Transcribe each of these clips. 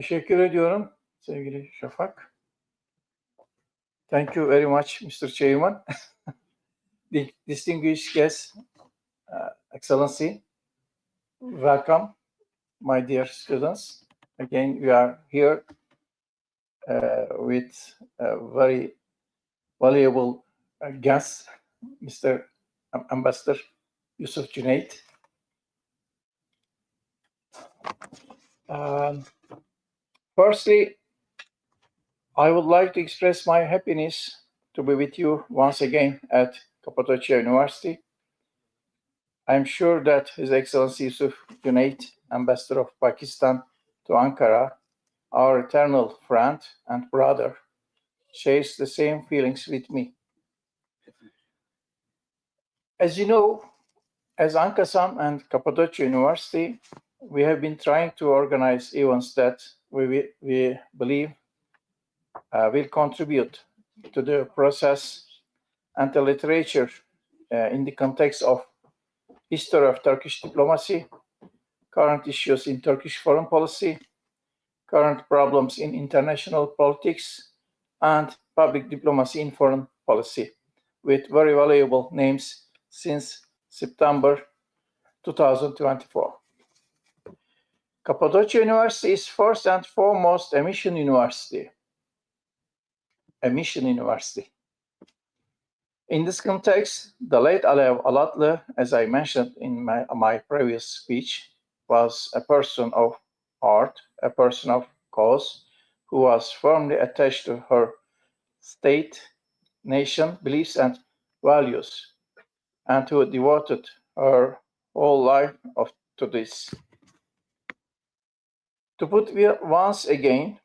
Teşekkür ediyorum sevgili Şafak. Thank you very much, Mr. Chairman. Distinguished guests, Excellency, welcome, my dear students. Again, we are here with a very valuable guest, Mr. Ambassador Yousaf JUNAID. Firstly, I would like to express my happiness to be with you once again at Kapadokya University. I'm sure that His Excellency Yousaf JUNAID, Ambassador of Pakistan to Ankara, our eternal friend and brother, shares the same feelings with me. As you know, as ANKASAM and Kapadokya University, we have been trying to organize events that we believe will contribute to the process and the literature in the context of history of Turkish diplomacy, current issues in Turkish foreign policy, current problems in international politics, and public diplomacy in foreign policy, with very valuable names since September 2024. Kapadokya University is first and foremost a mission university. In this context, the late Alev Alatlı, as I mentioned in my previous speech, was a person of art, a person of cause, who was firmly attached to her state, nation, beliefs, and values, and who devoted her whole life to this. To put once again,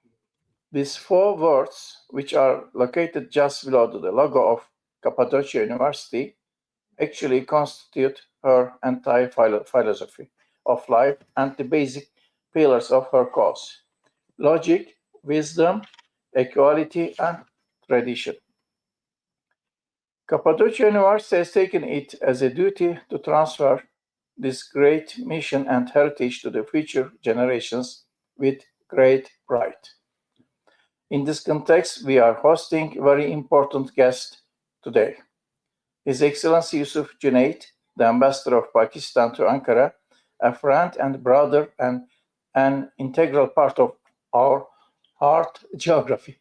these four words, which are located just below the logo of Kapadokya University, actually constitute her entire philosophy of life and the basic pillars of her cause: logic, wisdom, equality, and tradition. Kapadokya University has taken it as a duty to transfer this great mission and heritage to the future generations with great pride. In this context, we are hosting a very important guest today. His Excellency Yousaf JUNAID, the Ambassador of Pakistan to Ankara, a friend and brother and an integral part of our heart geography.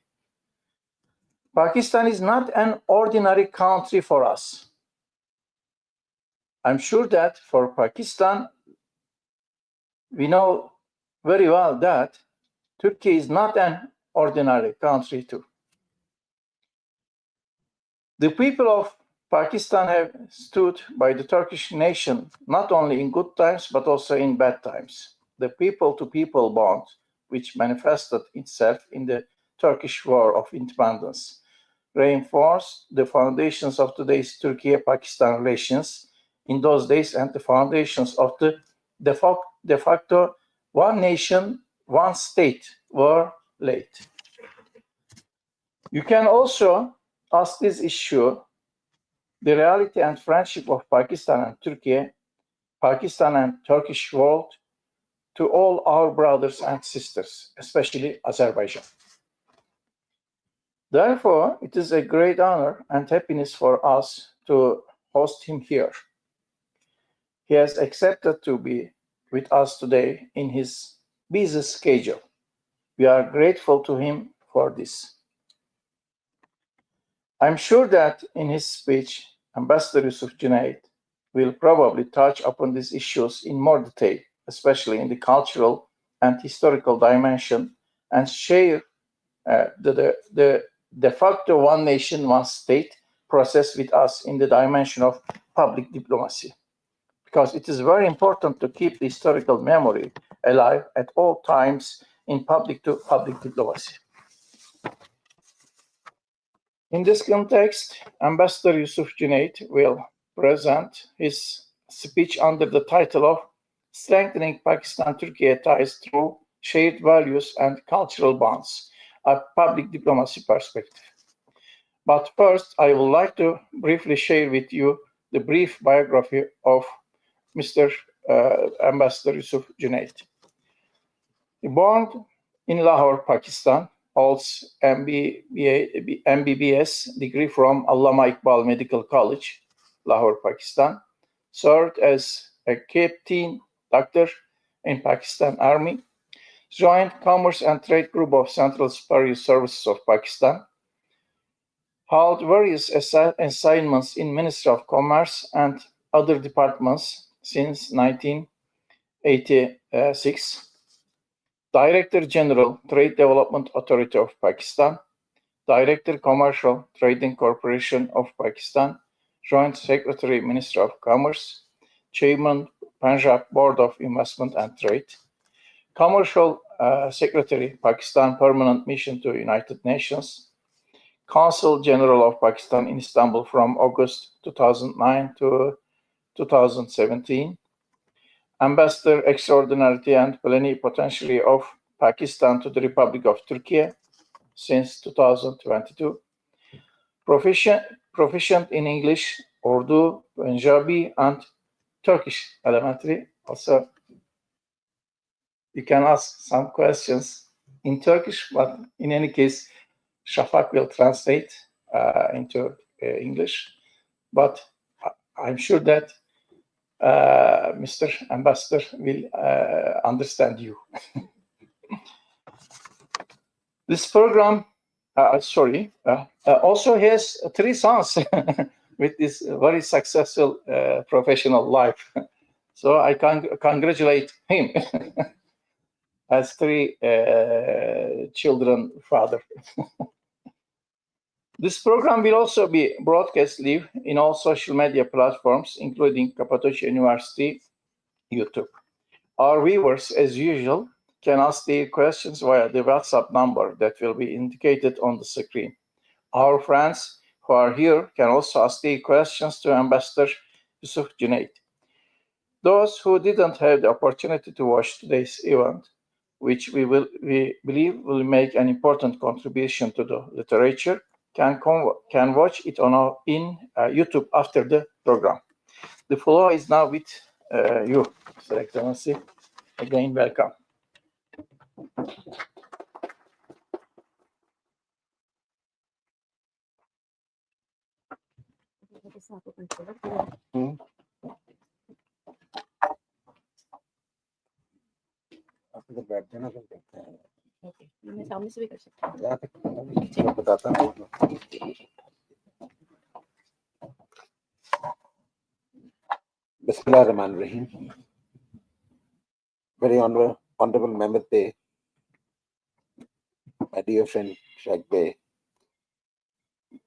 Pakistan is not an ordinary country for us. I'm sure that for Pakistan, we know very well that Turkey is not an ordinary country too. The people of Pakistan have stood by the Turkish nation not only in good times but also in bad times. The people-to-people bond, which manifested itself in the Turkish War of Independence, reinforced the foundations of today's Turkey-Pakistan relations in those days, and the foundations of the de facto one nation, one state were laid. You can also ask this issue, the reality and friendship of Pakistan and Turkey, Pakistan and Turkish world, to all our brothers and sisters, especially Azerbaijan. Therefore, it is a great honor and happiness for us to host him here. He has accepted to be with us today in his busy schedule. We are grateful to him for this. I'm sure that in his speech, Ambassador Yousaf JUNAID will probably touch upon these issues in more detail, especially in the cultural and historical dimension, and share the de facto one nation, one state process with us in the dimension of public diplomacy. Because it is very important to keep the historical memory alive at all times in public-to-public diplomacy. In this context, Ambassador Yousaf JUNAID will present his speech under the title of Strengthening Pakistan-Türkiye Ties Through Shared Values and Cultural Bonds, a Public Diplomacy Perspective. But first, I would like to briefly share with you the brief biography of Mr. Ambassador Yousaf JUNAID. Born in Lahore, Pakistan, holds MBBS degree from Allama Iqbal Medical College, Lahore, Pakistan, served as a captain doctor in Pakistan Army, joined Commerce and Trade Group of Central Superior Services of Pakistan, held various assignments in Ministry of Commerce and other departments since 1986, Director General, Trade Development Authority of Pakistan, Director Commercial Trading Corporation of Pakistan, Joint Secretary, Ministry of Commerce, Chairman, Punjab Board of Investment and Trade, Commercial Secretary, Pakistan Permanent Mission to United Nations, Consul General of Pakistan in Istanbul from August 2009 to 2017, Ambassador Extraordinary and Plenipotentiary of Pakistan to the Republic of Turkey since 2022, proficient in English, Urdu, Punjabi, and Turkish elementary. Also, you can ask some questions in Turkish, but in any case, Shafak will translate into English. But I'm sure that Mr. Ambassador will understand you. This program, also has 3 sons with this very successful professional life. So I can congratulate him as 3 children father. This program will also be broadcast live in all social media platforms, including Kapadokya University YouTube. Our viewers, as usual, can ask their questions via the WhatsApp number that will be indicated on the screen. Our friends who are here can also ask their questions to Ambassador Yousaf JUNAID. Those who didn't have the opportunity to watch today's event, which we believe will make an important contribution to the literature, can watch it in YouTube after the program. The floor is now with you, Sir Excellency. Again, welcome. Bismillahirrahmanirrahim. Very honorable Mehmet Bey, my dear friend Sheikh Bey,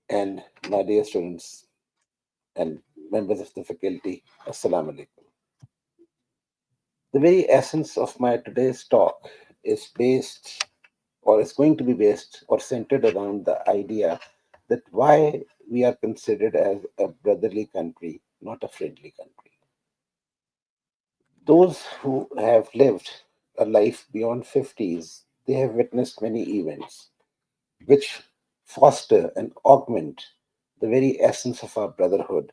and my dear students and members of the faculty, Assalamu alaikum. The very essence of my today's talk is based, or is going to be based or centered around the idea that why we are considered as a brotherly country, not a friendly country. Those who have lived a life beyond 50s, they have witnessed many events which foster and augment the very essence of our brotherhood.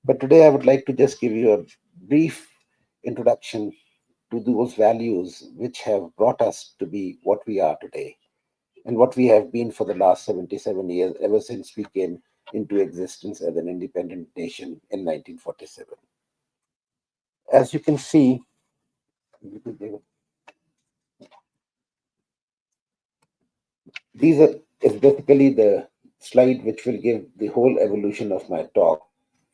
But today I would like to just give you a brief introduction to those values which have brought us to be what we are today and what we have been for the last 77 years, ever since we came into existence as an independent nation in 1947. As you can see, is basically the slide which will give the whole evolution of my talk.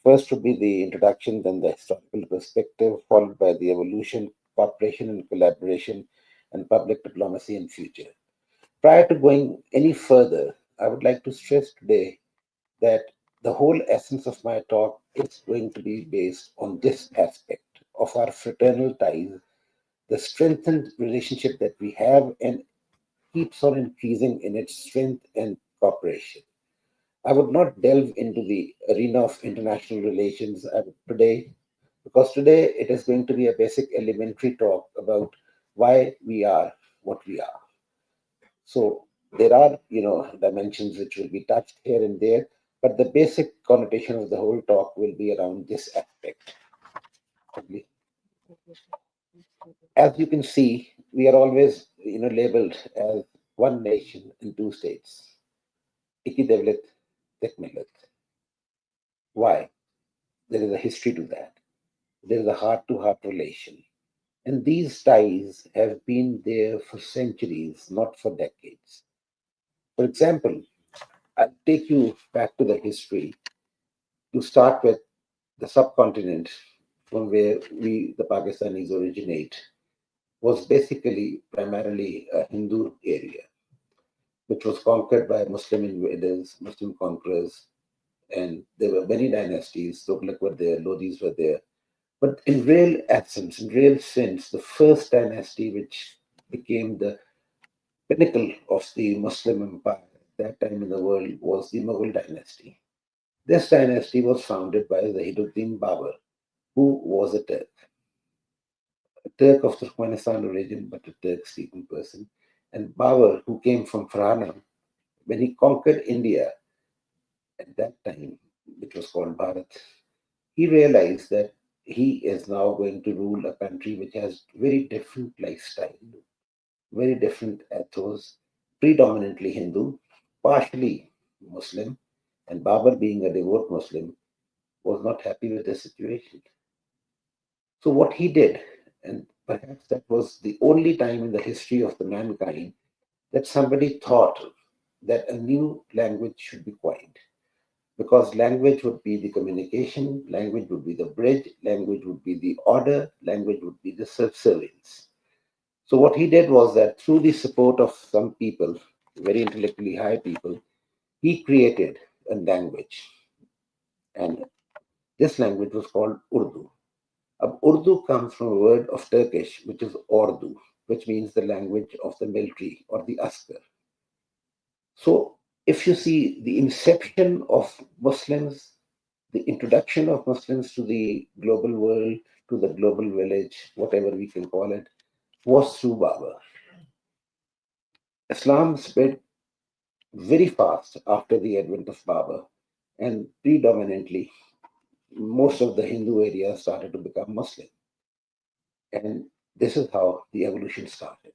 First would be the introduction, then the historical perspective, followed by the evolution, cooperation and collaboration, and public diplomacy and future. Prior to going any further, I would like to stress today that the whole essence of my talk is going to be based on this aspect of our fraternal ties, the strengthened relationship that we have and keeps on increasing in its strength and cooperation. I would not delve into the arena of international relations today, because today it is going to be a basic elementary talk about why we are what we are. So there are, dimensions which will be touched here and there, but the basic connotation of the whole talk will be around this aspect. As you can see, we are always, labeled as one nation and two states. Iki devlet, tek millet. Why? There is a history to that. There is a heart-to-heart relation. And these ties have been there for centuries, not for decades. For example, I'll take you back to the history to start with the subcontinent from where we, the Pakistanis, originate, was basically primarily a Hindu area, which was conquered by Muslim invaders, Muslim conquerors, and there were many dynasties. Tughlaq were there, Lodhis were there. But in real essence, in real sense, the first dynasty which became the pinnacle of the Muslim empire at that time in the world was the Mughal dynasty. This dynasty was founded by Zahiduddin Babur, who was a Turk of Turkmenistan origin, but a Turk-speaking person. And Babur, who came from Farhana, when he conquered India at that time, which was called Bharat, he realized that he is now going to rule a country which has very different lifestyle, very different ethos, predominantly Hindu, partially Muslim, and Babur, being a devout Muslim, was not happy with the situation. So what he did, and perhaps that was the only time in the history of the mankind that somebody thought that a new language should be coined. Because language would be the communication, language would be the bridge, language would be the order, language would be the subservience. So what he did was that through the support of some people, very intellectually high people, he created a language. And this language was called Urdu. Urdu comes from a word of Turkish, which is Ordu, which means the language of the military or the askar. So if you see the inception of Muslims, the introduction of Muslims to the global world, to the global village, whatever we can call it, was through Babur. Islam spread very fast after the advent of Babur, and predominantly most of the Hindu areas started to become Muslim. And this is how the evolution started.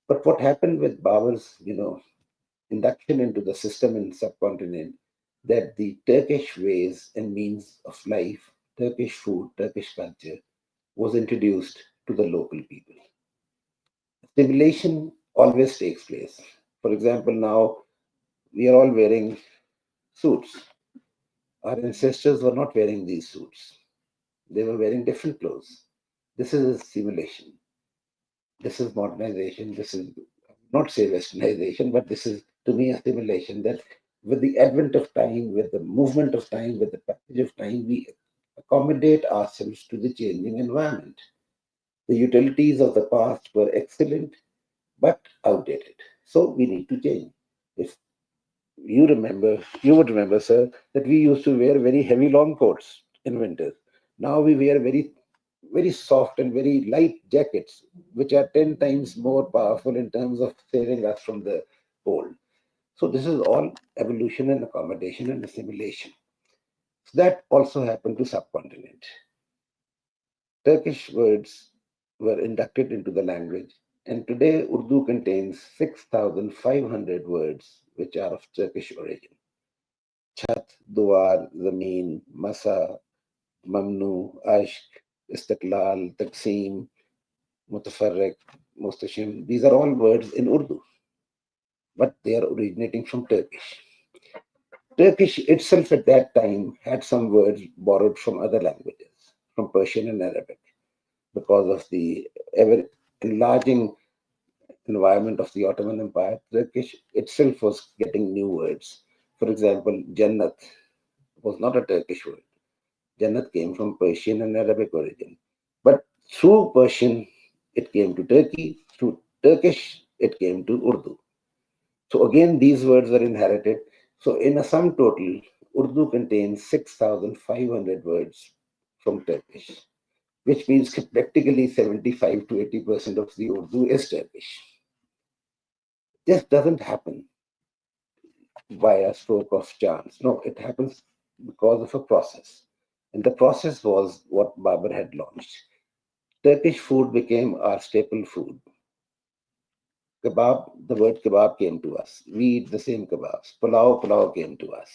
But what happened with Babur's, induction into the system in subcontinent, that the Turkish ways and means of life, Turkish food, Turkish culture, was introduced to the local people. Assimilation always takes place. For example, now we are all wearing suits. Our ancestors were not wearing these suits. They were wearing different clothes. This is assimilation. This is modernization. This is not say westernization, but this is to me assimilation, that with the advent of time, with the movement of time, with the passage of time, we accommodate ourselves to the changing environment. The utilities of the past were excellent, but outdated. So we need to change. If you would remember, sir, that we used to wear very heavy long coats in winters. Now we wear very soft and very light jackets, which are 10 times more powerful in terms of saving us from the cold. So this is all evolution and accommodation and assimilation. So that also happened to subcontinent. Turkish words were inducted into the language, and today Urdu contains 6,500 words which are of Turkish origin. Chat, Duar, Zameen, Masa, Mamnu, Ashk, Istiqlal, Taqsim, Mutafarriq, Mustashim. These are all words in Urdu, but they are originating from Turkish. Turkish itself at that time had some words borrowed from other languages, from Persian and Arabic, because of the ever enlarging environment of the Ottoman Empire. Turkish itself was getting new words. For example, Jannat was not a Turkish word. Jannat came from Persian and Arabic origin. But through Persian, it came to Turkey. Through Turkish, it came to Urdu. So again, these words are inherited. So in a sum total, Urdu contains 6,500 words from Turkish, which means practically 75 to 80% of the Urdu is Turkish. This doesn't happen by a stroke of chance. No, it happens because of a process. And the process was what Babur had launched. Turkish food became our staple food. kebab, the word kebab came to us. We eat the same kebabs. Pulao came to us.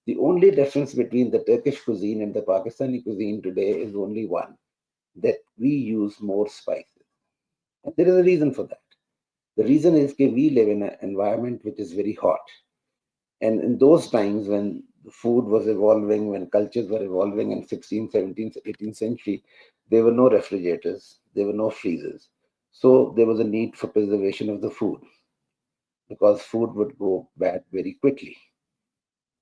The only difference between the Turkish cuisine and the Pakistani cuisine today is only one, that we use more spices. And there is a reason for that. The reason is that we live in an environment which is very hot. And in those times when food was evolving, when cultures were evolving in 16th, 17th, 18th century, there were no refrigerators, there were no freezers. So there was a need for preservation of the food because food would go bad very quickly.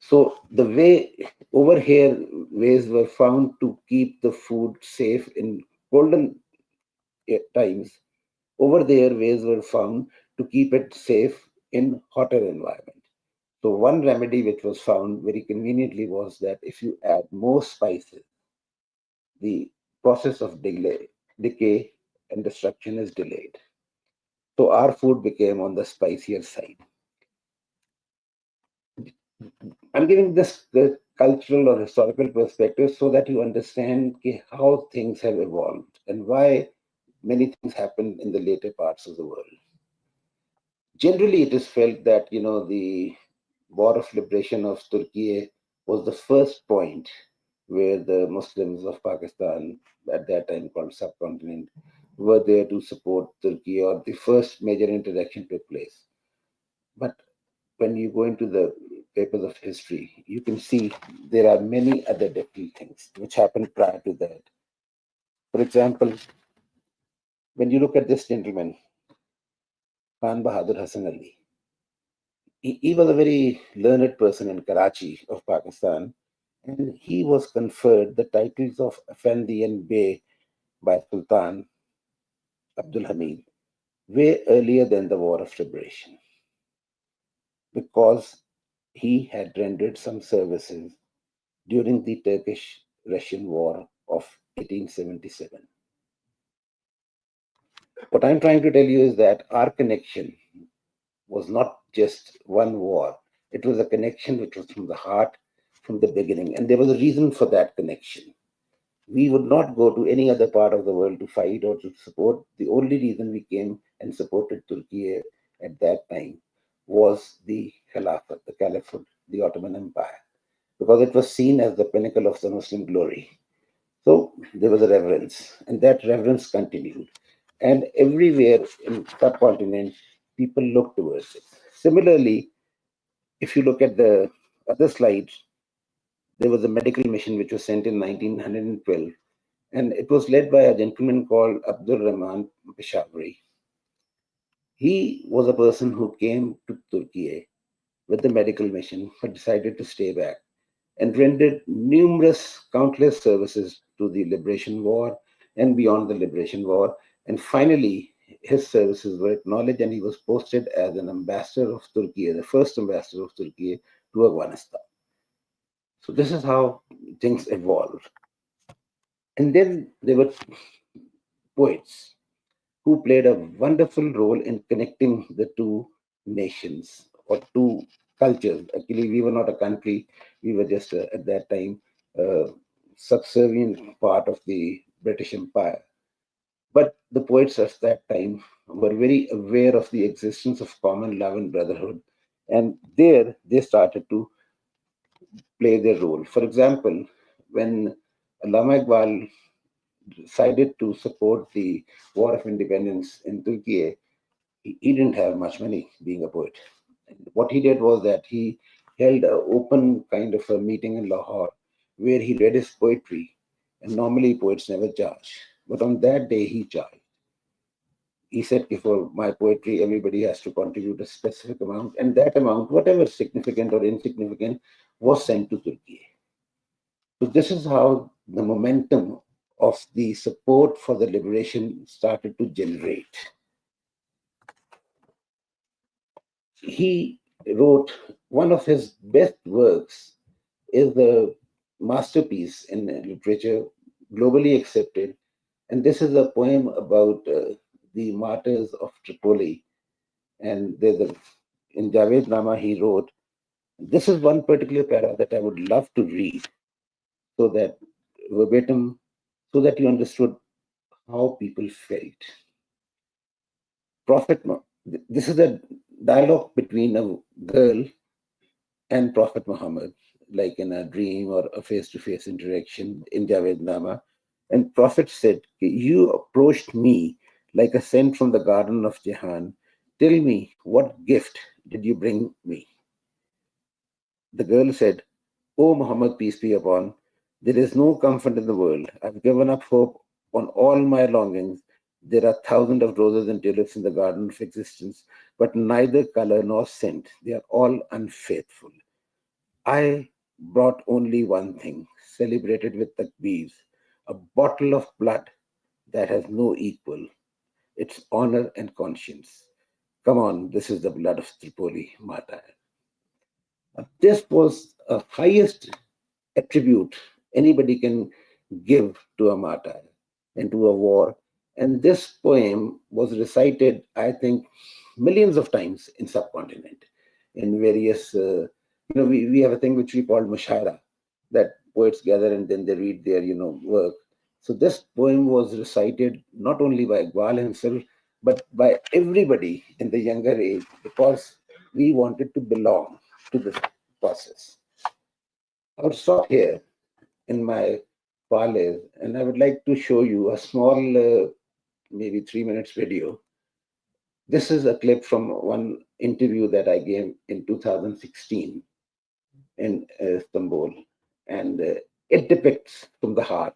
So the way over here, ways were found to keep the food safe in golden times. Over there, ways were found to keep it safe in hotter environment. So one remedy which was found very conveniently was that if you add more spices, the process of decay and destruction is delayed. So our food became on the spicier side. I'm giving this the cultural or historical perspective so that you understand how things have evolved and why many things happened in the later parts of the world. Generally, it is felt that the war of liberation of Turkey was the first point where the Muslims of Pakistan, at that time called subcontinent, were there to support Turkey, or the first major interaction took place. But when you go into the papers of history, you can see there are many other different things which happened prior to that. For example, when you look at this gentleman, Khan Bahadur Hassan Ali, he was a very learned person in Karachi of Pakistan, and he was conferred the titles of Effendi and Bey by Sultan Abdul Hamid way earlier than the War of Liberation, because he had rendered some services during the Turkish-Russian War of 1877. What I'm trying to tell you is that our connection was not just one war. It was a connection which was from the heart, from the beginning. And there was a reason for that connection. We would not go to any other part of the world to fight or to support. The only reason we came and supported Turkey at that time was the Khilafat, the Caliphate, the Ottoman Empire, because it was seen as the pinnacle of the Muslim glory. So there was a reverence, and that reverence continued. And everywhere in subcontinent, people look towards it. Similarly, if you look at the other slides, there was a medical mission which was sent in 1912, and it was led by a gentleman called Abdul Rahman Peshawari. He was a person who came to Turkey with the medical mission, but decided to stay back and rendered countless services to the Liberation War and beyond the Liberation War. And finally, his services were acknowledged, and he was posted as an ambassador of Turkey, the first ambassador of Turkey to Afghanistan. So this is how things evolved. And then there were poets who played a wonderful role in connecting the two nations or two cultures. Actually, we were not a country, we were just at that time subservient part of the British Empire. But the poets at that time were very aware of the existence of common love and brotherhood, and there they started to play their role. For example, when Allama Iqbal decided to support the War of Independence in Turkey, he didn't have much money being a poet. What he did was that he held an open kind of a meeting in Lahore where he read his poetry. And normally poets never charge. But on that day, he charged. He said, for my poetry, everybody has to contribute a specific amount. And that amount, whatever significant or insignificant, was sent to Turkey. So this is how the momentum of the support for the liberation started to generate. He wrote one of his best works, is the masterpiece in literature, globally accepted. And this is a poem about the martyrs of Tripoli. And in Javed Nama, he wrote, this is one particular para that I would love to read so that verbatim, so that you understood how people felt. Prophet This is a dialogue between a girl and Prophet Muhammad, like in a dream or a face-to-face interaction in Javed-Nama. And Prophet said, you approached me like a scent from the garden of Jahan. Tell me, what gift did you bring me? The girl said, O Muhammad, peace be upon, there is no comfort in the world. I've given up hope on all my longings. There are thousands of roses and tulips in the garden of existence, but neither color nor scent. They are all unfaithful. I brought only one thing, celebrated with takbeers, a bottle of blood that has no equal. It's honor and conscience. Come on, this is the blood of Tripoli, Mata. This was a highest attribute anybody can give to a martyr and to a war. And this poem was recited, I think, millions of times in subcontinent, in various, we have a thing which we call mushaira, that poets gather and then they read their, work. So this poem was recited not only by Iqbal himself, but by everybody in the younger age, because we wanted to belong to this process. I would stop here in my parlays, and I would like to show you a small, maybe 3 minutes video. This is a clip from one interview that I gave in 2016 in Istanbul, and it depicts from the heart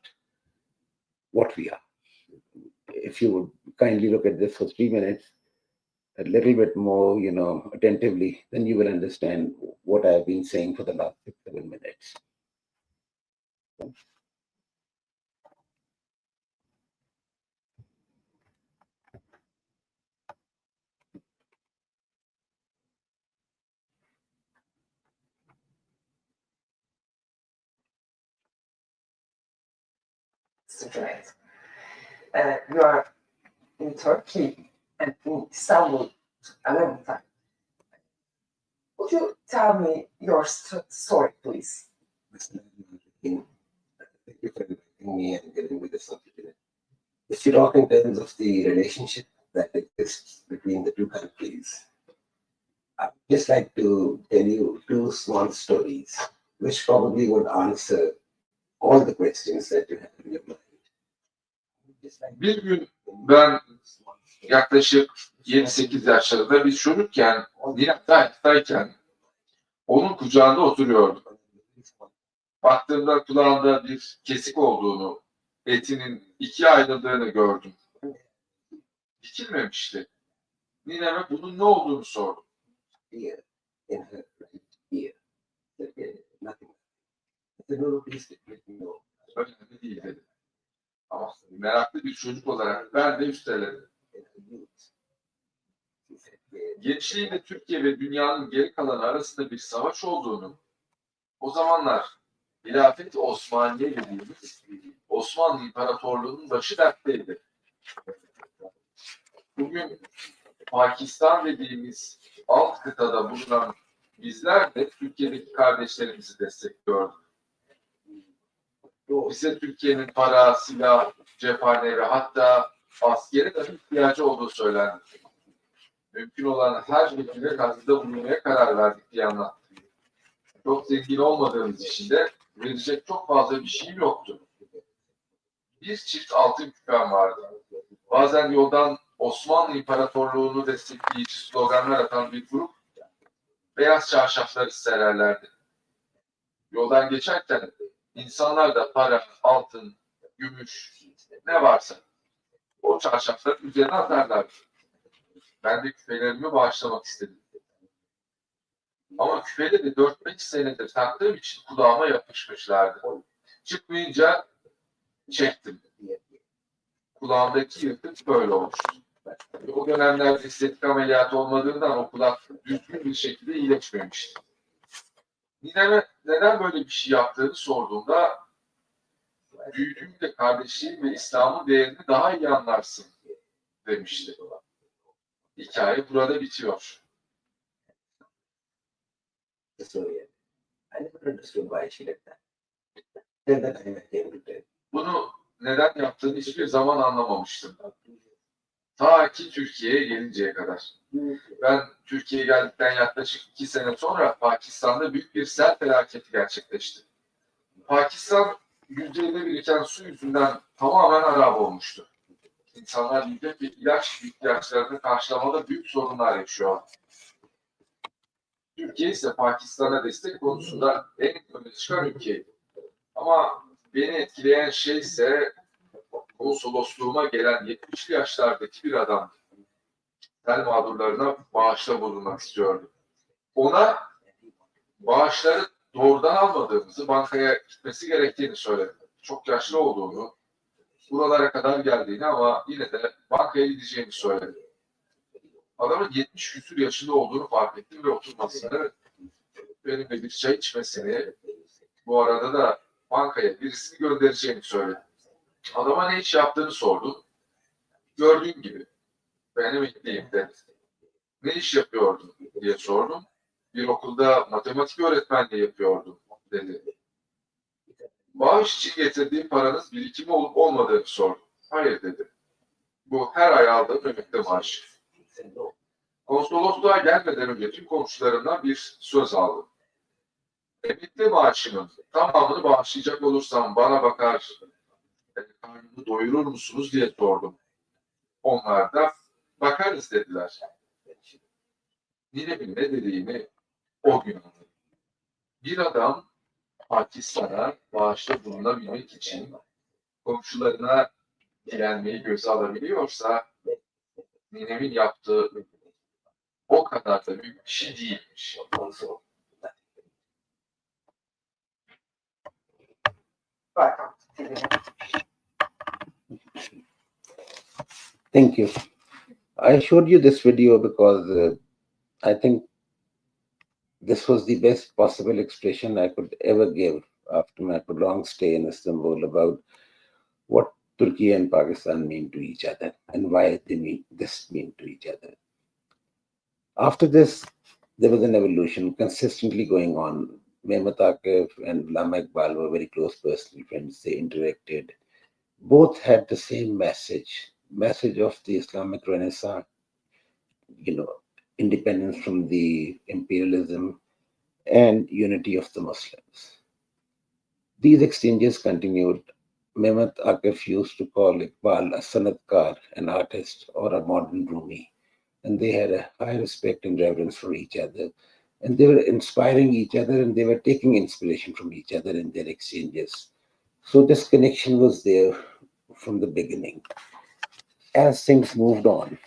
what we are. If you would kindly look at this for 3 minutes, a little bit more, attentively, then you will understand what I've been saying for the last 6-7 minutes. JUNAID. You are in Turkey and in Istanbul another time. Would you tell me your story, please? Thank you for inviting me and giving me this opportunity. If you talk in terms of the relationship that exists between the two countries, I'd just like to tell you two small stories, which probably would answer all the questions that you have in your mind. Bir gün ben yaklaşık 7-8 yaşlarında bir çocukken, Nilüfer'deyken onun kucağında oturuyordum. Baktığımda kulağında bir kesik olduğunu, etinin ikiye ayrıldığını gördüm. Dikilmemişti. Nineme bunun ne olduğunu sordum. Önemli değil dedi. Ama meraklı bir çocuk olarak ben de üsteledim. Gençliğinde Türkiye ve dünyanın geri kalanı arasında bir savaş olduğunu, o zamanlar Hilafet-i Osmaniye dediğimiz Osmanlı İmparatorluğu'nun başı dertteydi. Bugün Pakistan dediğimiz alt kıtada bulunan bizler de Türkiye'deki kardeşlerimizi destekliyoruz. Bize Türkiye'nin para, silah, cephane ve hatta askere de ihtiyacı olduğu söylendi. Mümkün olan her şekilde katkıda bulunmaya karar verdik diye anlattı. Çok zengin olmadığımız için de verecek çok fazla bir şeyim yoktu. Bir çift altın küpem vardı. Bazen yoldan Osmanlı İmparatorluğu'nu destekleyici sloganlar atan bir grup beyaz çarşafları sererlerdi. Yoldan geçerken insanlar da para, altın, gümüş, ne varsa o çarşafların üzerine atarlardı. Ben de küpelerimi bağışlamak istedim. Ama küpeleri 4-5 senedir taktığım için kulağıma yapışmışlardı. Çıkmayınca çektim. Kulağımdaki yırtık böyle olmuştu. O dönemlerde estetik ameliyatı olmadığından o kulak düzgün bir şekilde iyileşmemişti. Nineme neden böyle bir şey yaptığını sorduğumda büyüdüğünde kardeşliğin ve İslam'ın değerini daha iyi anlarsın demişti. Hikaye burada bitiyor. Bunu neden yaptığını hiçbir zaman anlamamıştım. Ta ki Türkiye'ye gelinceye kadar. Ben Türkiye'ye geldikten yaklaşık 2 sene sonra Pakistan'da büyük bir sel felaketi gerçekleşti. Pakistan yüzeyinde biriken su yüzünden tamamen harap olmuştu. İnsanlar yiyecek ve ilaç ihtiyaçlarını karşılamada büyük sorunlar yaşıyor. Türkiye ise Pakistan'a destek konusunda en öne çıkan ülkeydi. Ama beni etkileyen şey ise konsolosluğuma gelen 70'li yaşlardaki bir adam. Sel mağdurlarına bağışta bulunmak istiyordu. Ona bağışları doğrudan almadığımızı, bankaya gitmesi gerektiğini söyledim. Çok yaşlı olduğunu, buralara kadar geldiğini ama yine de bankaya gideceğini söyledi. Adamın 70 küsur yaşında olduğunu fark ettim ve oturmasını, benimle bir çay içmesini, bu arada da bankaya birisini göndereceğini söyledi. Adama ne iş yaptığını sordum. Gördüğün gibi ben emekliyim dedi. Ne iş yapıyordun diye sordum. Bir okulda matematik öğretmenliği yapıyordum dedi. Bağış için getirdiğim paranız birikimi olup olmadığını sordum. Hayır dedi. Bu her ay aldığım emekli maaşı. Konsolosluğa gelmeden önce tüm komşularımdan bir söz aldım. Emekli maaşımın tamamını bağışlayacak olursam bana bakar, karnını doyurur musunuz diye sordum. Onlar da bakarız dediler. Ninemin ne dediğini o gün anladım. Bir adam Pakistan'a bağışta bulunabilmek için komşularına direnmeyi göze alabiliyorsa ninemin yaptığı o kadar da büyük bir şey değilmiş. Thank you. I showed you this video because I think this was the best possible expression I could ever give after my prolonged stay in Istanbul about what Turkey and Pakistan mean to each other and why they mean to each other. After this, there was an evolution consistently going on. Mehmet and Lama Iqbal were very close personal friends. They interacted. Both had the same message of the Islamic Renaissance, independence from the imperialism and unity of the Muslims. These exchanges continued. Mehmet Akif used to call Iqbal a sanatkar, an artist, or a modern Rumi. And they had a high respect and reverence for each other. And they were inspiring each other and they were taking inspiration from each other in their exchanges. So this connection was there from the beginning. As things moved on,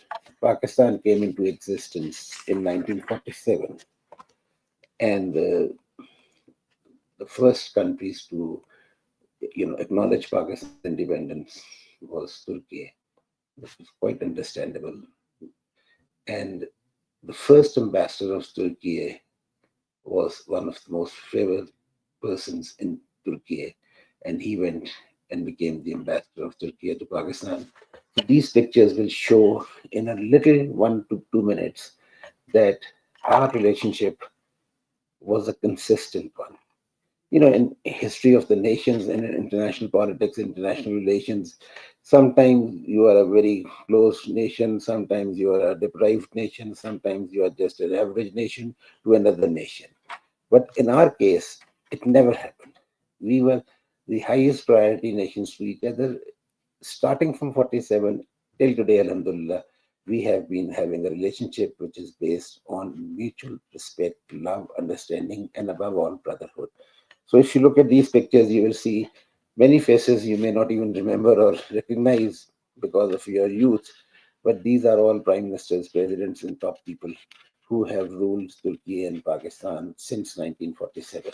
Pakistan came into existence in 1947. And the first countries to acknowledge Pakistan's independence was Turkey, which was quite understandable. And the first ambassador of Turkey was one of the most favored persons in Turkey, and he went and became the ambassador of Turkey to Pakistan. So these pictures will show in a little 1 to 2 minutes that our relationship was a consistent one. In history of the nations and in international politics, international relations, sometimes you are a very close nation, sometimes you are a deprived nation, sometimes you are just an average nation to another nation. But in our case, it never happened. We were the highest priority nations to each other, starting from 47 till today, alhamdulillah. We have been having a relationship which is based on mutual respect, love, understanding, and above all, brotherhood. So if you look at these pictures, you will see many faces you may not even remember or recognize because of your youth, but these are all prime ministers, presidents, and top people who have ruled Turkey and Pakistan since 1947.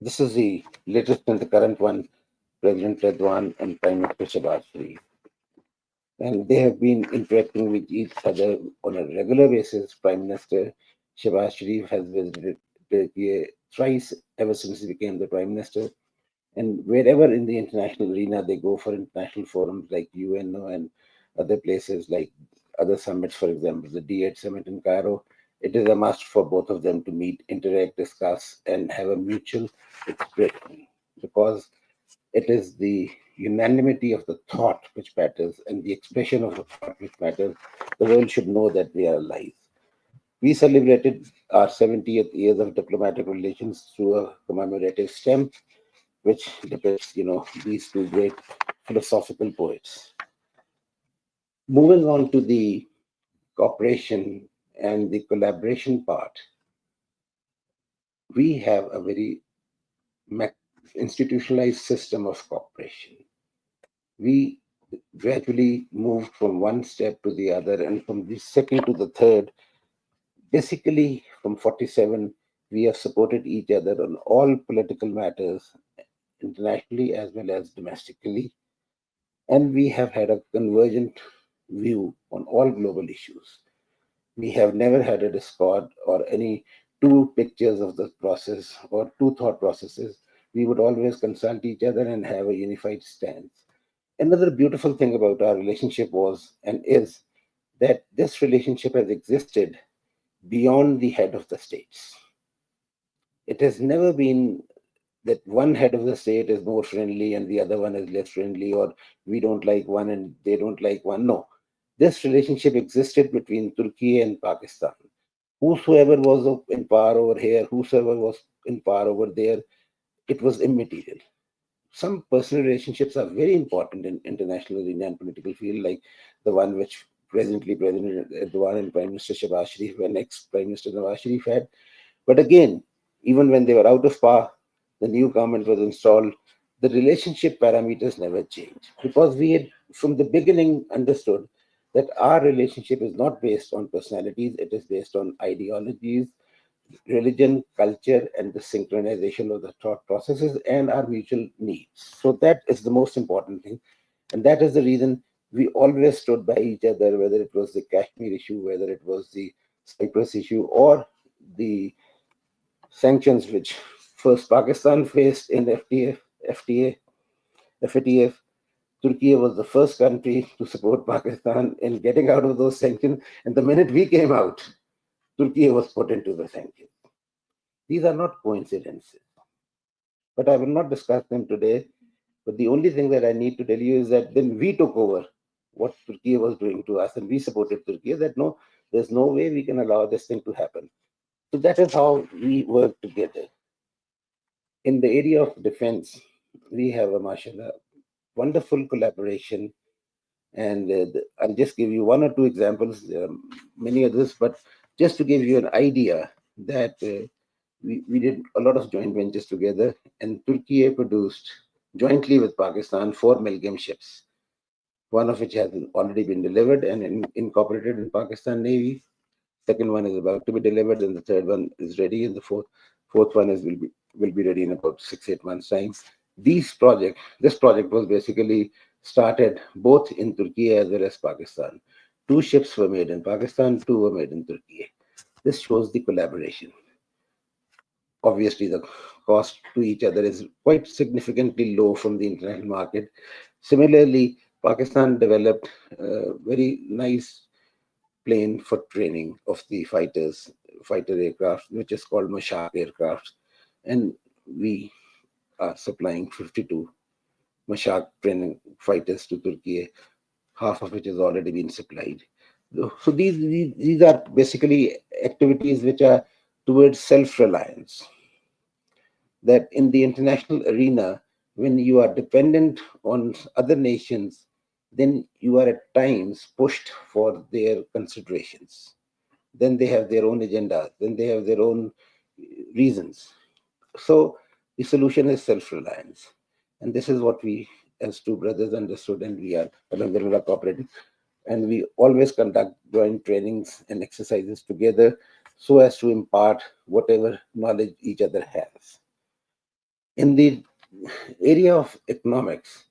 This is the latest and the current one, President Redwan and Prime Minister Shehbaz Sharif. And they have been interacting with each other on a regular basis. Prime Minister Shehbaz Sharif has visited Turkey thrice ever since he became the Prime Minister. And wherever in the international arena they go for international forums like UNO and other places like other summits, for example, the D8 summit in Cairo, it is a must for both of them to meet, interact, discuss, and have a mutual expression, because it is the unanimity of the thought which matters and the expression of the thought which matters. The world should know that we are alive. We celebrated our 70th years of diplomatic relations through a commemorative stamp, which depicts, these two great philosophical poets. Moving on to the cooperation and the collaboration part, we have a very institutionalized system of cooperation. We gradually moved from one step to the other, and from the second to the third. Basically, from 47, we have supported each other on all political matters, internationally as well as domestically. And we have had a convergent view on all global issues. We have never had a discord or any two pictures of the process or two thought processes. We would always consult each other and have a unified stance. Another beautiful thing about our relationship was and is that this relationship has existed beyond the head of the states. It has never been that one head of the state is more friendly and the other one is less friendly, or we don't like one and they don't like one. No, this relationship existed between Turkey and Pakistan. Whosoever was in power over here, whosoever was in power over there, it was immaterial. Some personal relationships are very important in international arena and political field, like the one which presently President Erdogan and Prime Minister Shahbaz Sharif and ex-Prime Minister Nawaz Sharif had. But again, even when they were out of power, the new government was installed, the relationship parameters never changed, because we had from the beginning understood that our relationship is not based on personalities, it is based on ideologies, religion, culture, and the synchronization of the thought processes and our mutual needs. So that is the most important thing. And that is the reason we always stood by each other, whether it was the Kashmir issue, whether it was the Cyprus issue, or the sanctions which first Pakistan faced in FATF. Turkey was the first country to support Pakistan in getting out of those sanctions. And the minute we came out, Turkey was put into the sanctions. These are not coincidences. But I will not discuss them today. But the only thing that I need to tell you is that then we took over what Turkey was doing to us and we supported Turkey, that no, there's no way we can allow this thing to happen. So that is how we work together. In the area of defense, we have a mashallah, wonderful collaboration. And I'll just give you one or two examples. There are many others, but just to give you an idea that we did a lot of joint ventures together, and Turkey produced jointly with Pakistan 4 Milgem ships, one of which has already been delivered and incorporated in Pakistan Navy. Second one is about to be delivered, and the third one is ready, and the fourth one will be ready in about 6-8 months' time. This project was basically started both in Turkey as well as Pakistan. 2 ships were made in Pakistan, 2 were made in Turkey. This shows the collaboration. Obviously, the cost to each other is quite significantly low from the international market. Similarly, Pakistan developed a very nice plane for training of the fighter aircraft, which is called Mashak aircraft. And we are supplying 52 Mashak training fighters to Turkey, half of which has already been supplied. So these are basically activities which are towards self-reliance. That in the international arena, when you are dependent on other nations, then you are at times pushed for their considerations. Then they have their own agenda, then they have their own reasons. So the solution is self-reliance. And this is what we as two brothers understood, and we are alhamdulillah cooperating. And we always conduct joint trainings and exercises together so as to impart whatever knowledge each other has. In the area of economics,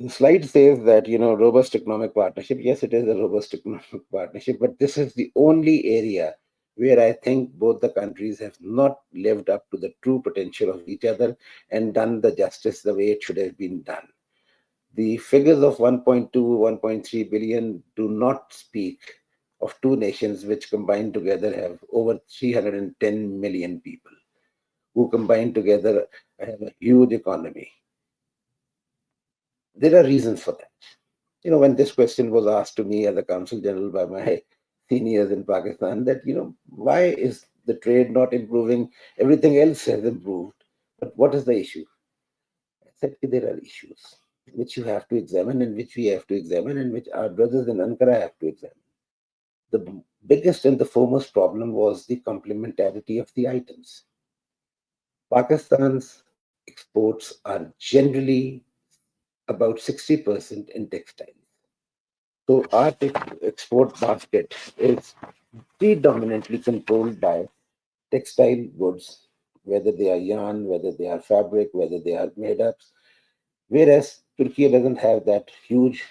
the slide says that, robust economic partnership. Yes, it is a robust economic partnership, but this is the only area where I think both the countries have not lived up to the true potential of each other and done the justice the way it should have been done. The figures of 1.2, 1.3 billion do not speak of two nations which combined together have over 310 million people, who combined together have a huge economy. There are reasons for that. You know, when this question was asked to me as a Consul General by my seniors in Pakistan, that, why is the trade not improving? Everything else has improved. But what is the issue? I said, there are issues which you have to examine and which we have to examine and which our brothers in Ankara have to examine. The biggest and the foremost problem was the complementarity of the items. Pakistan's exports are generally about 60% in textiles. So our export basket is predominantly controlled by textile goods, whether they are yarn, whether they are fabric, whether they are made-ups, whereas Turkey doesn't have that huge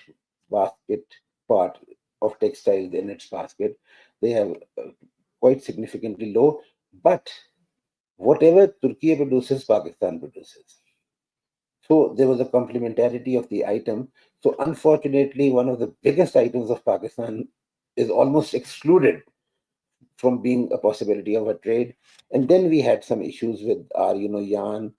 basket part of textiles in its basket. They have quite significantly low, but whatever Turkey produces, Pakistan produces. So there was a complementarity of the item. So unfortunately, one of the biggest items of Pakistan is almost excluded from being a possibility of a trade. And then we had some issues with our, yarn,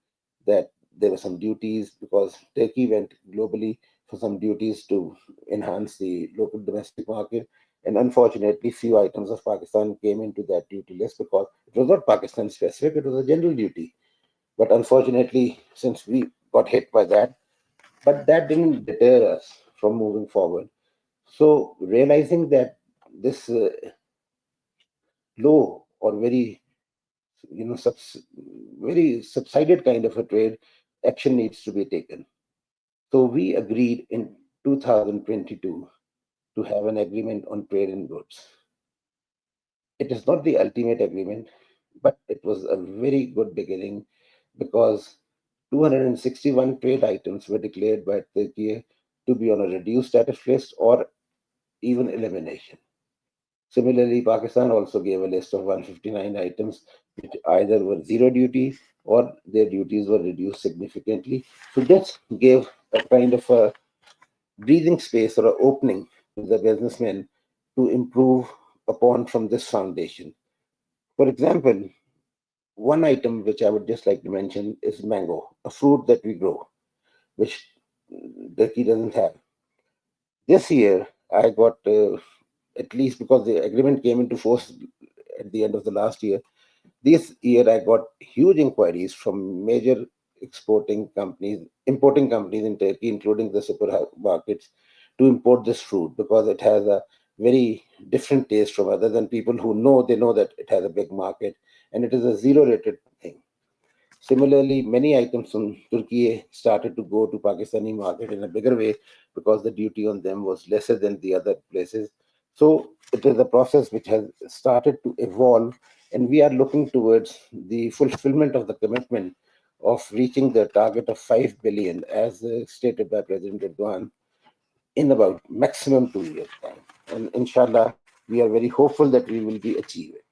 that there were some duties because Turkey went globally for some duties to enhance the local domestic market. And unfortunately, few items of Pakistan came into that duty list because it was not Pakistan specific, it was a general duty. But unfortunately, since we got hit by that, but that didn't deter us from moving forward. So realizing that this low or very, very subsided kind of a trade action needs to be taken. So we agreed in 2022 to have an agreement on trade in goods. It is not the ultimate agreement, but it was a very good beginning because 261 trade items were declared by Turkey to be on a reduced status list or even elimination. Similarly, Pakistan also gave a list of 159 items which either were zero duty or their duties were reduced significantly. So this gave a kind of a breathing space or an opening to the businessmen to improve upon from this foundation. For example, one item which I would just like to mention is mango, a fruit that we grow, which Turkey doesn't have. This year, I got, at least because the agreement came into force at the end of the last year, this year I got huge inquiries from major importing companies in Turkey, including the supermarkets, to import this fruit because it has a very different taste from others, and people who know, they know that it has a big market and it is a zero rated thing. Similarly, many items from Turkey started to go to Pakistani market in a bigger way because the duty on them was lesser than the other places. So it is a process which has started to evolve, and we are looking towards the fulfillment of the commitment of reaching the target of 5 billion as stated by President Erdogan in about maximum 2 years time. And inshallah, we are very hopeful that we will be achieve it.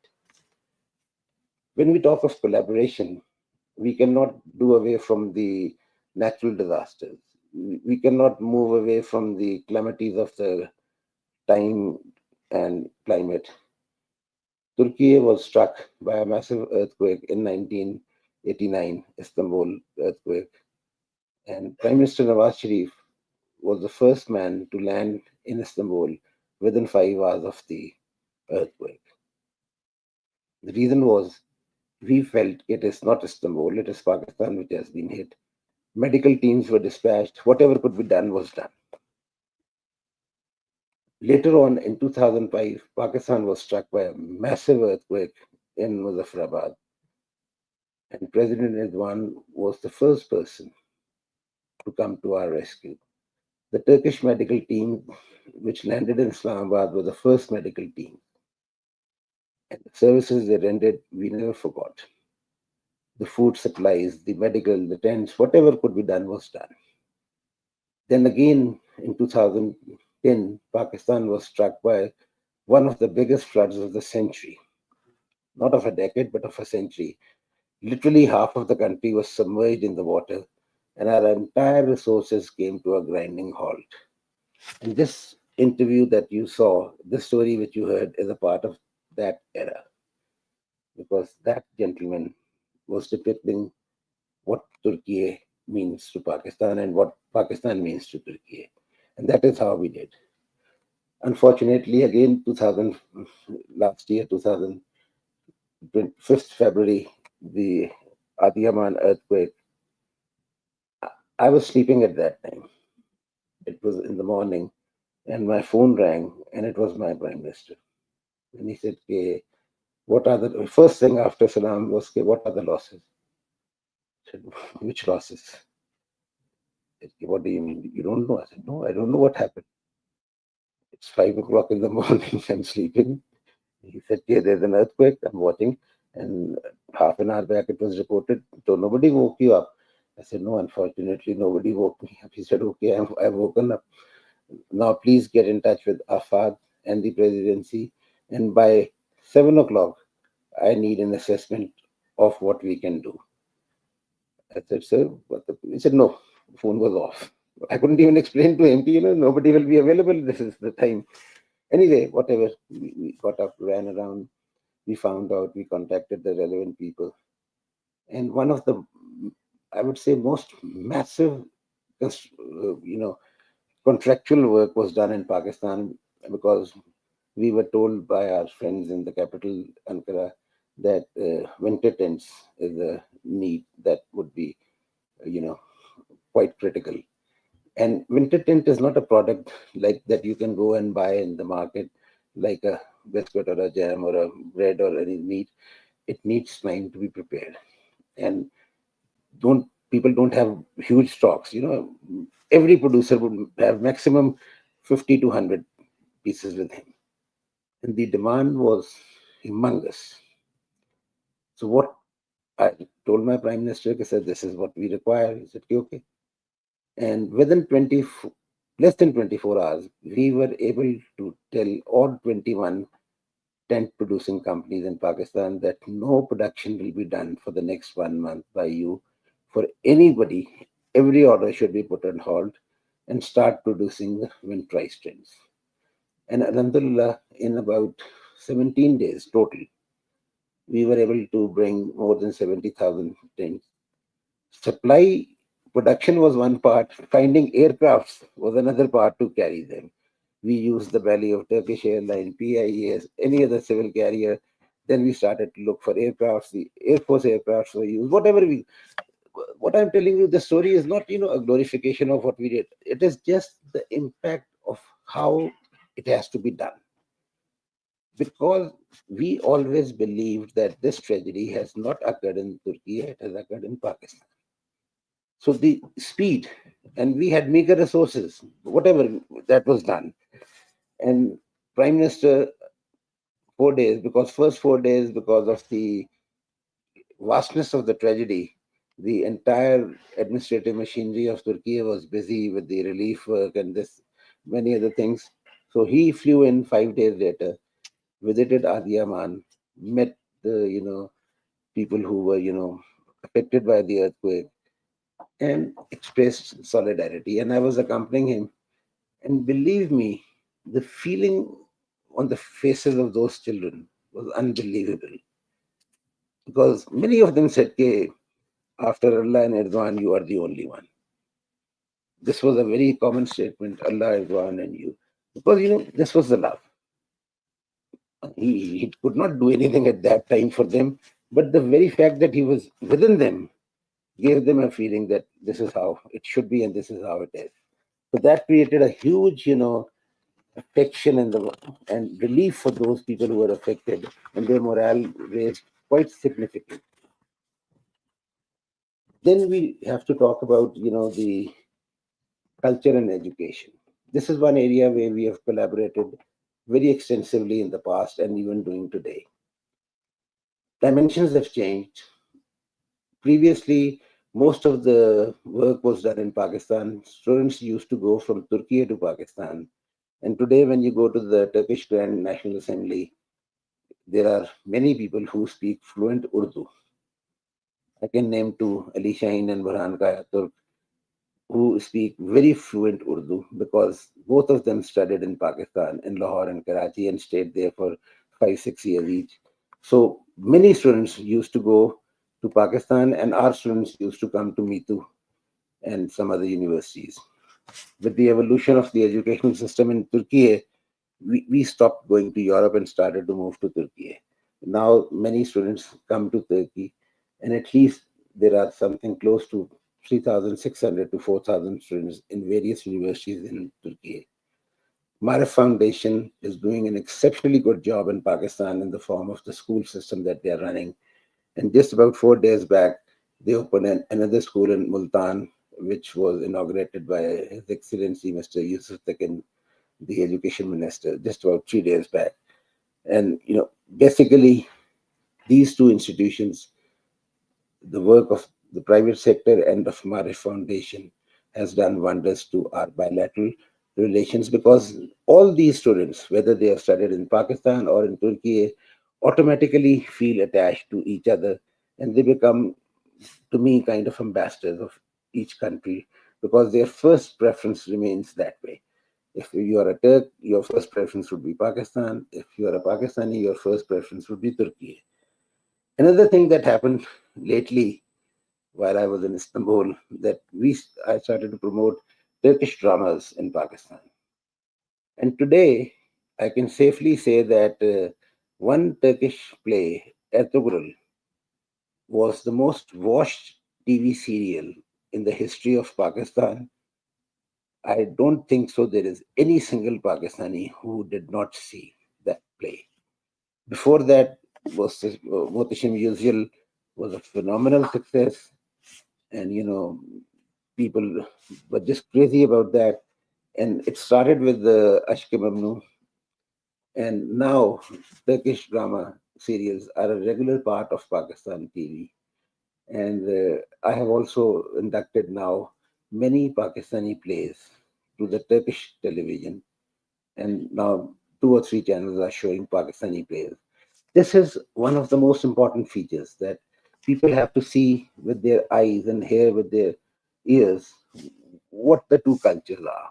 When we talk of collaboration, we cannot do away from the natural disasters. We cannot move away from the calamities of the time and climate. Turkey was struck by a massive earthquake in 1989, Istanbul earthquake. And Prime Minister Nawaz Sharif was the first man to land in Istanbul within 5 hours of the earthquake. The reason was we felt it is not Istanbul, it is Pakistan which has been hit. Medical teams were dispatched. Whatever could be done was done. Later on, in 2005, Pakistan was struck by a massive earthquake in Muzaffarabad. And President Erdogan was the first person to come to our rescue. The Turkish medical team, which landed in Islamabad, was the first medical team. And the services they rendered, we never forgot. The food supplies, the medical, the tents, whatever could be done was done. Then again, in 2010, Pakistan was struck by one of the biggest floods of the century. not of a decade, but of a century. Literally half of the country was submerged in the water, and our entire resources came to a grinding halt. And this interview that you saw, this story which you heard, is a part of that era, because that gentleman was depicting what Turkey means to Pakistan and what Pakistan means to Turkey. And that is how we did. Unfortunately, again, last year, 5th February, the Adiyaman earthquake, I was sleeping at that time. It was in the morning, and my phone rang, and it was my Prime Minister. And he said, okay, what are the first thing after Salam was, okay, what are the losses? I said, which losses? Said, what do you mean? You don't know? I said, no, I don't know what happened. It's 5 o'clock in the morning, I'm sleeping. He said, yeah, there's an earthquake, I'm watching. And half an hour back it was reported, so nobody woke you up. I said, no, unfortunately, nobody woke me up. He said, okay, I've woken up. Now please get in touch with Afad and the presidency. And by 7 o'clock, I need an assessment of what we can do. I said, sir, he said, no, the phone was off. I couldn't even explain to him, nobody will be available. This is the time. Anyway, whatever, we got up, ran around, we found out, we contacted the relevant people. And one of the, I would say, most massive, contractual work was done in Pakistan, because we were told by our friends in the capital, Ankara, that winter tents is a need that would be, quite critical. And winter tent is not a product like that you can go and buy in the market, like a biscuit or a jam or a bread or any meat. It needs time to be prepared. And people don't have huge stocks. Every producer would have maximum 50 to 100 pieces with him. And the demand was humongous. So what I told my Prime Minister, I said, this is what we require. He said, okay. And within less than 24 hours, we were able to tell all 21 tent producing companies in Pakistan that no production will be done for the next 1 month by you. For anybody, every order should be put on hold and start producing the wind price trends. And alhamdulillah, in about 17 days total, we were able to bring more than 70,000 tents. Supply production was one part, finding aircrafts was another part to carry them. We used the belly of Turkish Airlines, PIES, any other civil carrier. Then we started to look for aircrafts. The Air Force aircrafts were used. What I'm telling you, the story is not, a glorification of what we did. It is just the impact of how it has to be done. Because we always believed that this tragedy has not occurred in Turkey, it has occurred in Pakistan. So the speed, and we had meager resources, whatever that was done. And Prime Minister, 4 days, because first 4 days, because of the vastness of the tragedy, the entire administrative machinery of Turkey was busy with the relief work and many other things. So he flew in 5 days later, visited Adiyaman, met the, people who were, affected by the earthquake, and expressed solidarity. And I was accompanying him. And believe me, the feeling on the faces of those children was unbelievable. Because many of them said, okay, after Allah and Erdogan, you are the only one. This was a very common statement, Allah, Erdogan, and you. Because, this was the love. He could not do anything at that time for them, but the very fact that he was within them gave them a feeling that this is how it should be and this is how it is. So that created a huge, affection and relief for those people who were affected, and their morale raised quite significantly. Then we have to talk about, the culture and education. This is one area where we have collaborated very extensively in the past and even doing today. Dimensions have changed. Previously, most of the work was done in Pakistan. Students used to go from Turkey to Pakistan. And today, when you go to the Turkish Grand National Assembly, there are many people who speak fluent Urdu. I can name two, Ali Shaheen and Burhan Kaya Turk, who speak very fluent Urdu because both of them studied in Pakistan, in Lahore and Karachi, and stayed there for 5-6 years each. So many students used to go to Pakistan, and our students used to come to Mitu and some other universities. With the evolution of the educational system in Turkey, we stopped going to Europe and started to move to Turkey. Now many students come to Turkey, and at least there are something close to 3,600 to 4,000 students in various universities in Turkey. Marif Foundation is doing an exceptionally good job in Pakistan in the form of the school system that they are running. And just about 4 days back, they opened another school in Multan, which was inaugurated by His Excellency Mr. Yousaf, the Education Minister, just about 3 days back. And basically, these two institutions, the work of the private sector and of Marif Foundation, has done wonders to our bilateral relations, because all these students, whether they have studied in Pakistan or in Turkey, automatically feel attached to each other, and they become, to me, kind of ambassadors of each country, because their first preference remains that way. If you are a Turk, your first preference would be Pakistan. If you are a Pakistani, your first preference would be Turkey. Another thing that happened lately while I was in Istanbul, that I started to promote Turkish dramas in Pakistan. And today, I can safely say that one Turkish play, Ertugrul, was the most watched TV serial in the history of Pakistan. I don't think so there is any single Pakistani who did not see that play. Before that, Motishim Usual was a phenomenal success, and people were just crazy about that. And it started with the Ashke Mamnu, and now Turkish drama serials are a regular part of Pakistan TV. And I have also inducted now many Pakistani plays to the Turkish television, and now 2 or 3 channels are showing Pakistani plays. This is one of the most important features, that people have to see with their eyes and hear with their ears what the two cultures are.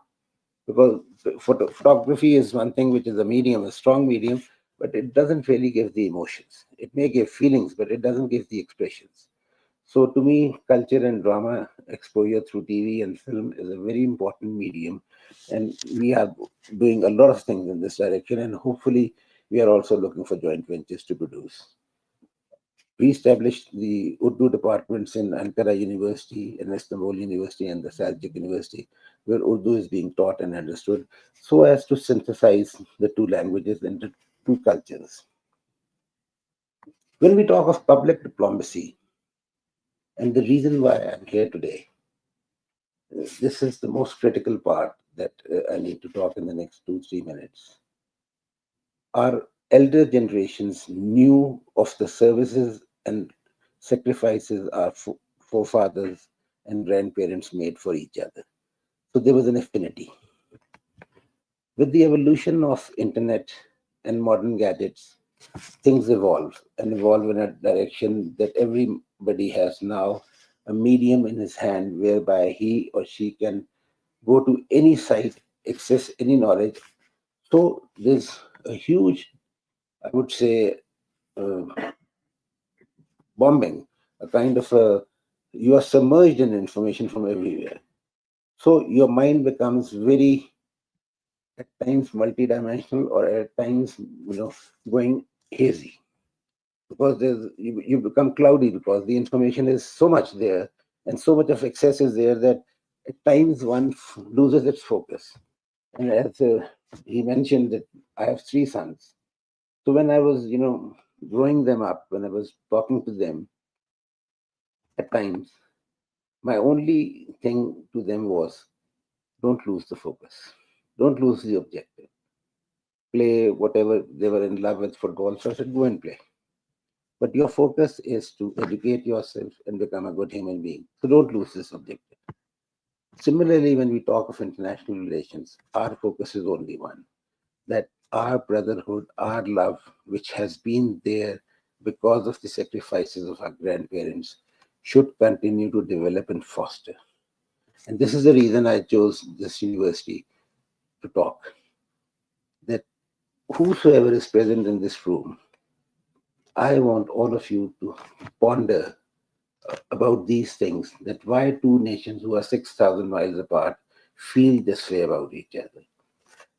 Because photography is one thing which is a medium, a strong medium, but it doesn't really give the emotions. It may give feelings, but it doesn't give the expressions. So to me, culture and drama exposure through TV and film is a very important medium. And we are doing a lot of things in this direction. And hopefully, we are also looking for joint ventures to produce. We established the Urdu departments in Ankara University, in Istanbul University, and the Seljuk University, where Urdu is being taught and understood, so as to synthesize the two languages into two cultures. When we talk of public diplomacy, and the reason why I'm here today, this is the most critical part that I need to talk in the next 2-3 minutes. Our elder generations knew of the services and sacrifices our forefathers and grandparents made for each other. So there was an affinity. With the evolution of internet and modern gadgets, things evolve and evolve in a direction that everybody has now a medium in his hand whereby he or she can go to any site, access any knowledge. So there's a huge, I would say, bombing, a kind of you are submerged in information from everywhere. So your mind becomes very, at times, multidimensional, or at times, going hazy, because you become cloudy because the information is so much there and so much of excess is there that at times one loses its focus. And as he mentioned that I have 3 sons. So when I was, growing them up, when I was talking to them, at times, my only thing to them was, don't lose the focus. Don't lose the objective. Play whatever they were in love with football, so I said, go and play. But your focus is to educate yourself and become a good human being. So don't lose this objective. Similarly, when we talk of international relations, our focus is only one, that our brotherhood, our love, which has been there because of the sacrifices of our grandparents, should continue to develop and foster. And this is the reason I chose this university to talk. That whosoever is present in this room, I want all of you to ponder about these things, that why two nations who are 6,000 miles apart feel this way about each other,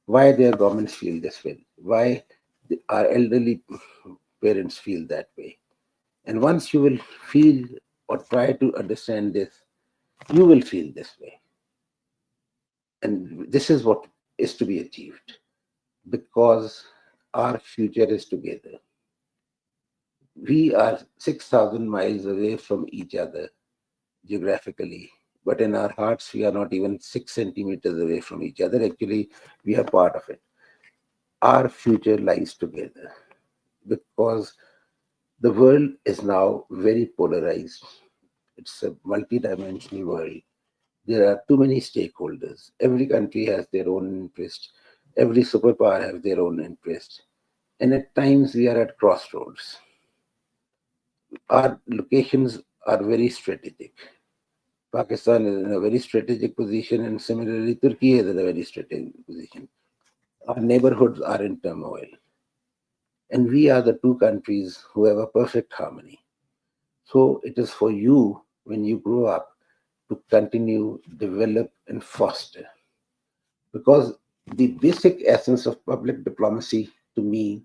why their governments feel this way, why our elderly parents feel that way. And once you will feel or try to understand this, you will feel this way. And this is what is to be achieved, because our future is together. We are 6,000 miles away from each other geographically, but in our hearts, we are not even 6 centimeters away from each other. Actually, we are part of it. Our future lies together, because the world is now very polarized. It's a multi-dimensional world. There are too many stakeholders. Every country has their own interest. Every superpower has their own interest. And at times we are at crossroads. Our locations are very strategic. Pakistan is in a very strategic position, and similarly, Turkey is in a very strategic position. Our neighborhoods are in turmoil. And we are the two countries who have a perfect harmony. So it is for you, when you grow up, to continue, develop, and foster. Because the basic essence of public diplomacy, to me,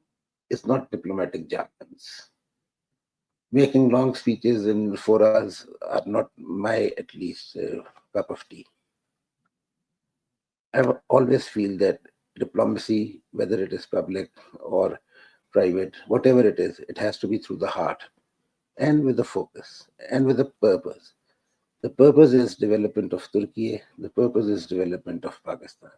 is not diplomatic jargons. Making long speeches in 4 hours are not my, at least, cup of tea. I always feel that diplomacy, whether it is public or private, whatever it is, it has to be through the heart and with a focus and with a purpose. The purpose is development of Turkey. The purpose is development of Pakistan.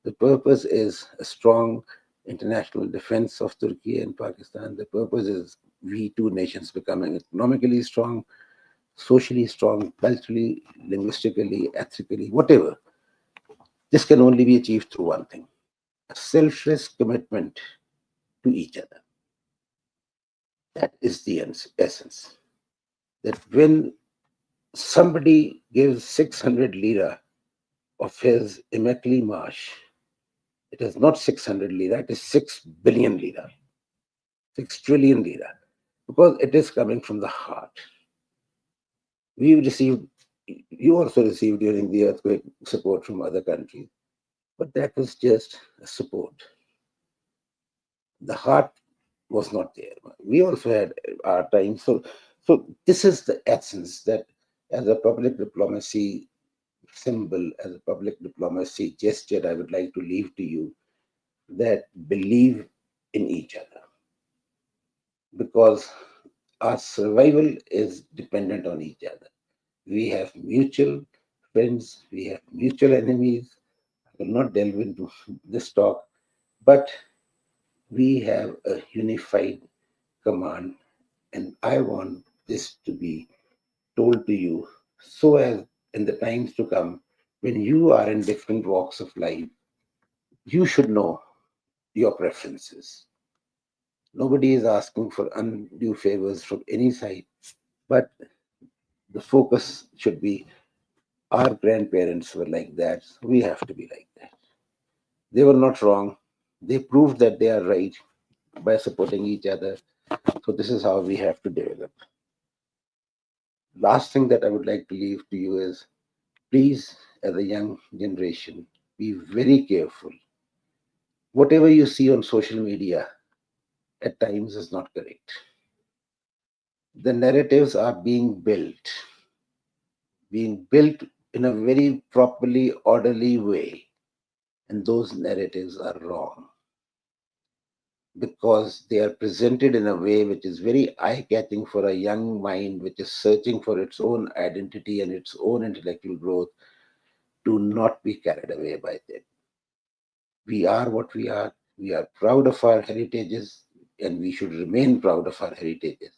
The purpose is a strong international defense of Turkey and Pakistan. The purpose is we two nations becoming economically strong, socially strong, culturally, linguistically, ethically, whatever. This can only be achieved through one thing: a selfless commitment to each other. That is the essence. That when somebody gives 600 lira of his Imekli Marsh, it is not 600 lira, it is 6 billion lira, 6 trillion lira, because it is coming from the heart. We received, you also received during the earthquake support from other countries, but that was just a support. The heart was not there. We also had our time. So this is the essence, that as a public diplomacy symbol, as a public diplomacy gesture, I would like to leave to you that believe in each other, because our survival is dependent on each other. We have mutual friends, we have mutual enemies. I will not delve into this talk, but we have a unified command, and I want this to be told to you, so as in the times to come, when you are in different walks of life, you should know your preferences. Nobody is asking for undue favors from any side, but the focus should be our grandparents were like that, so we have to be like that. They were not wrong. They proved that they are right by supporting each other. So this is how we have to develop. Last thing that I would like to leave to you is, please, as a young generation, be very careful. Whatever you see on social media at times is not correct. The narratives are being built in a very properly orderly way, and those narratives are wrong, because they are presented in a way which is very eye-catching for a young mind which is searching for its own identity and its own intellectual growth. Do not be carried away by them. We are what we are. We are proud of our heritages, and we should remain proud of our heritages.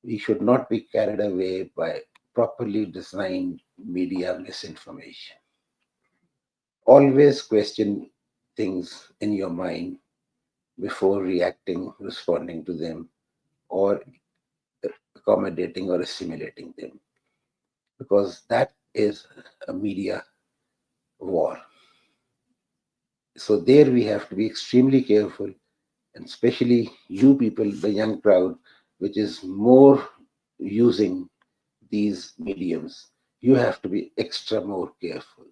We should not be carried away by properly designed media misinformation. Always question things in your mind before reacting, responding to them, or accommodating or assimilating them. Because that is a media war. So there we have to be extremely careful, and especially you people, the young crowd, which is more using these mediums, you have to be extra more careful.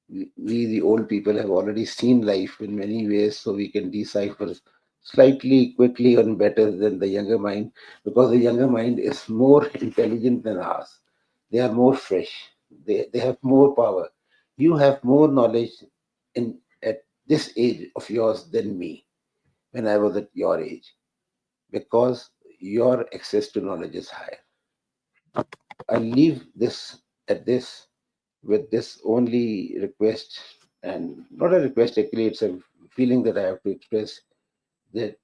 We, the old people, have already seen life in many ways, so we can decipher slightly quickly and better than the younger mind, because the younger mind is more intelligent than ours. They are more fresh. They have more power. You have more knowledge at this age of yours than me when I was at your age, because your access to knowledge is higher. I leave this at this with this only request, and not a request, actually, it's a feeling that I have to express, that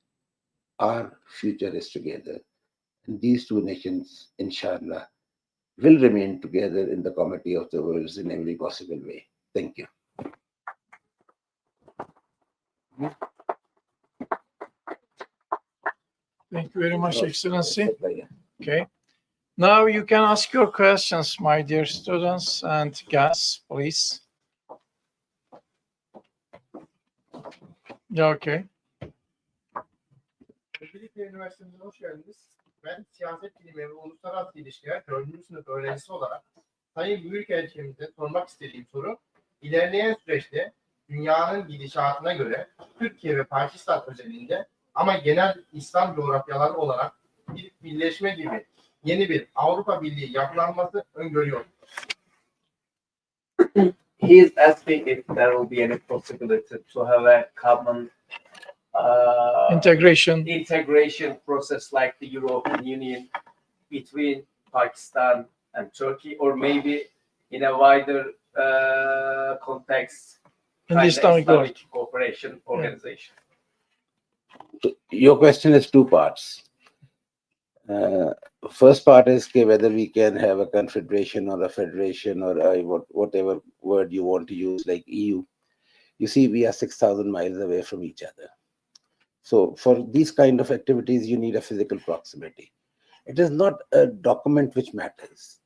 our future is together. And these two nations, inshallah, will remain together in the comity of the worlds in every possible way. Thank you. Thank you very much, Excellency. Okay. Now you can ask your questions, my dear students and guests, please. Yeah, okay. Öncelikle üniversitemize hoş geldiniz. Ben siyaset bilimi ve uluslararası ilişkiler 4. sınıf öğrencisi olarak Sayın Büyükelçimize sormak istediğim soru, ilerleyen süreçte dünyanın gidişatına göre Türkiye ve Pakistan özelinde ama genel İslam coğrafyaları olarak bir birleşme gibi yeni bir Avrupa Birliği yapılanması öngörüyor. He is asking if there will be any possibility to have a common integration process like the European Union between Pakistan and Turkey, or maybe in a wider context, In the Islamic cooperation organization. Your question is two parts. First part is whether we can have a confederation or a federation or whatever word you want to use, like EU. You see, we are 6,000 miles away from each other. So for these kind of activities, you need a physical proximity. It is not a document which matters.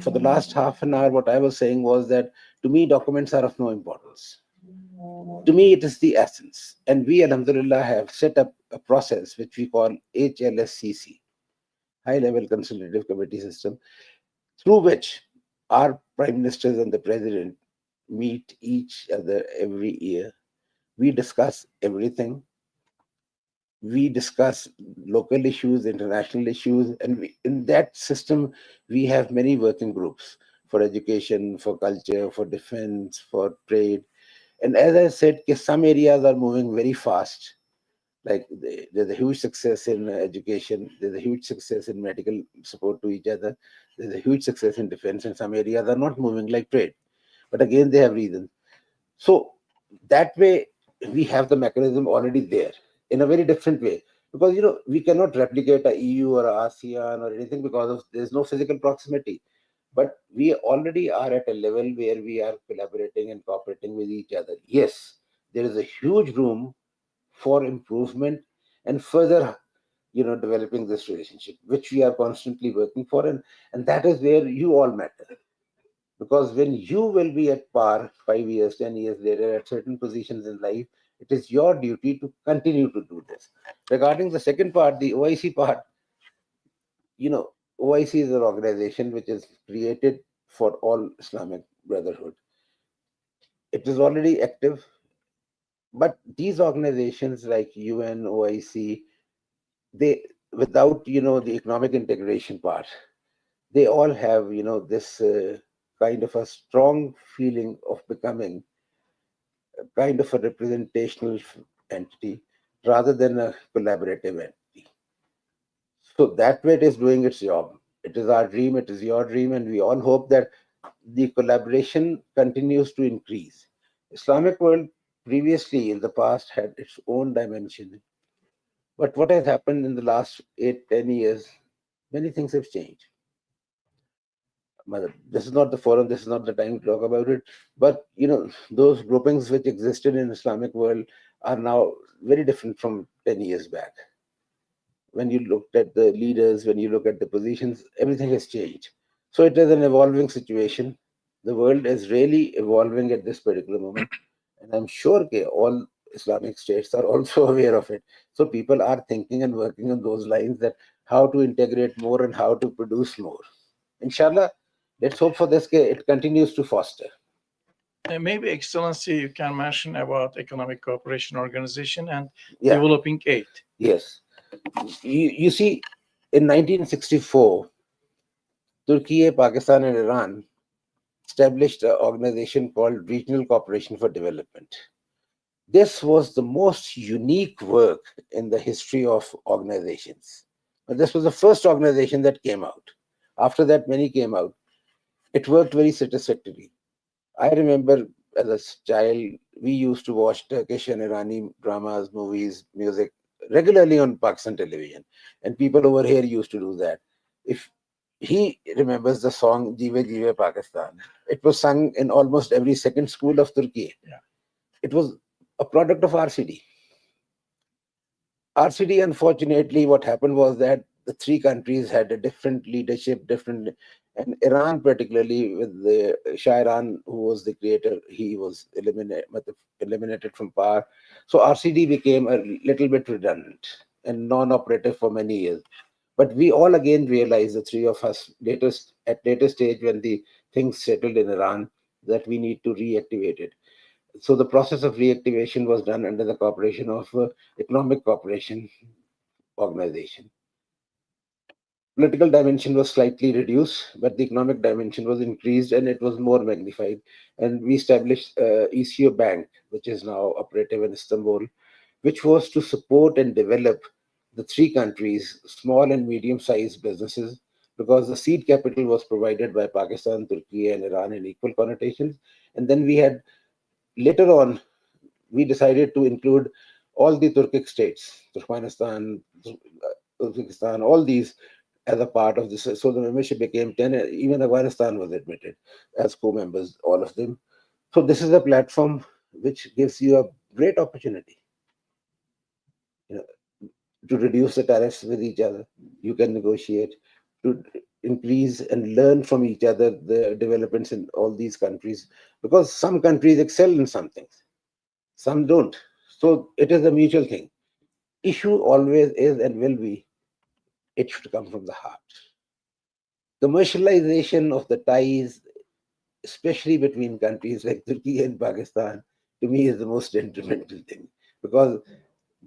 For the last half an hour, what I was saying was that to me, documents are of no importance. To me, it is the essence. And we, alhamdulillah, have set up a process which we call HLSCC, High Level Consultative Committee System, through which our prime ministers and the president meet each other every year. We discuss everything. We discuss local issues, international issues, and in that system, we have many working groups for education, for culture, for defense, for trade. And as I said, some areas are moving very fast. Like there's a huge success in education, there's a huge success in medical support to each other, there's a huge success in defense, and some areas are not moving, like trade. But again, they have reasons. So that way, we have the mechanism already there in a very different way. Because, we cannot replicate a EU or a ASEAN or anything because there's no physical proximity. But we already are at a level where we are collaborating and cooperating with each other. Yes, there is a huge room for improvement and further, developing this relationship, which we are constantly working for. And that is where you all matter. Because when you will be at par 5 years, 10 years later at certain positions in life, it is your duty to continue to do this. Regarding the second part, the OIC part, OIC is an organization which is created for all Islamic Brotherhood. It is already active, but these organizations like UN, OIC, they, without, the economic integration part, they all have, this kind of a strong feeling of becoming a kind of a representational entity rather than a collaborative entity. So that way it is doing its job. It is our dream, it is your dream, and we all hope that the collaboration continues to increase. Islamic world previously in the past had its own dimension. But what has happened in the last 8-10 years, many things have changed. this is not the forum, this is not the time to talk about it. But those groupings which existed in Islamic world are now very different from 10 years back. When you looked at the leaders, when you look at the positions, everything has changed. So it is an evolving situation. The world is really evolving at this particular moment. And I'm sure all Islamic states are also aware of it. So people are thinking and working on those lines, that how to integrate more and how to produce more. Inshallah, let's hope for this. It continues to foster. Maybe, Excellency, you can mention about Economic Cooperation Organization and Yeah. Developing Aid. Yes. You see, in 1964, Turkey, Pakistan, and Iran established an organization called Regional Cooperation for Development. This was the most unique work in the history of organizations. This was the first organization that came out. After that, many came out. It worked very satisfactorily. I remember as a child, we used to watch Turkish and Irani dramas, movies, music regularly on Pakistan television. And people over here used to do that. If he remembers the song Jive Jive Pakistan, it was sung in almost every second school of Turkey. Yeah. It was a product of RCD. RCD, unfortunately, what happened was that the three countries had a different leadership, and Iran particularly, with the Shah Iran, who was the creator, he was eliminated from power. So RCD became a little bit redundant and non-operative for many years. But we all again realized, the three of us, at later stage when the things settled in Iran, that we need to reactivate it. So the process of reactivation was done under the cooperation of Economic Cooperation Organization. Political dimension was slightly reduced, but the economic dimension was increased and it was more magnified. And we established ECO Bank, which is now operative in Istanbul, which was to support and develop the three countries' small and medium-sized businesses, because the seed capital was provided by Pakistan, Turkey, and Iran in equal connotations. And then we had, later on, we decided to include all the Turkic states, Turkmenistan, Uzbekistan, all these as a part of this. So the membership became 10, even Afghanistan was admitted as co-members, all of them. So this is a platform which gives you a great opportunity, to reduce the tariffs with each other. You can negotiate, to increase and learn from each other the developments in all these countries, because some countries excel in some things, some don't. So it is a mutual thing. Issue always is and will be, it should come from the heart. Commercialization of the ties, especially between countries like Turkey and Pakistan, to me is the most detrimental thing, because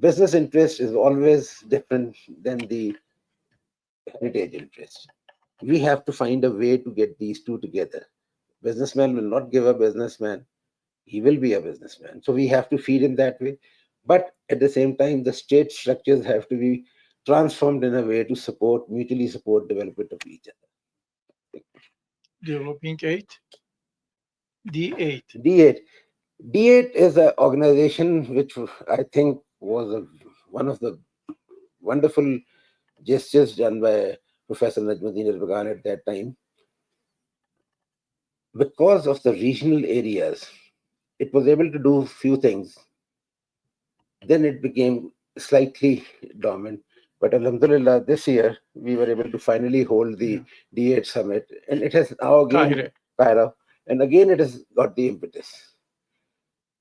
business interest is always different than the heritage interest. We have to find a way to get these two together. Businessman will not give a businessman, he will be a businessman. So we have to feed in that way. But at the same time, the state structures have to be transformed in a way to mutually support development of each other. Developing Aid. D8. D8 is an organization which I think was one of the wonderful gestures done by Professor Najmuddin Erbakan at that time. Because of the regional areas, it was able to do few things. Then it became slightly dormant. But Alhamdulillah, this year we were able to finally hold the D8 summit, and it has now again Cairo, and again it has got the impetus.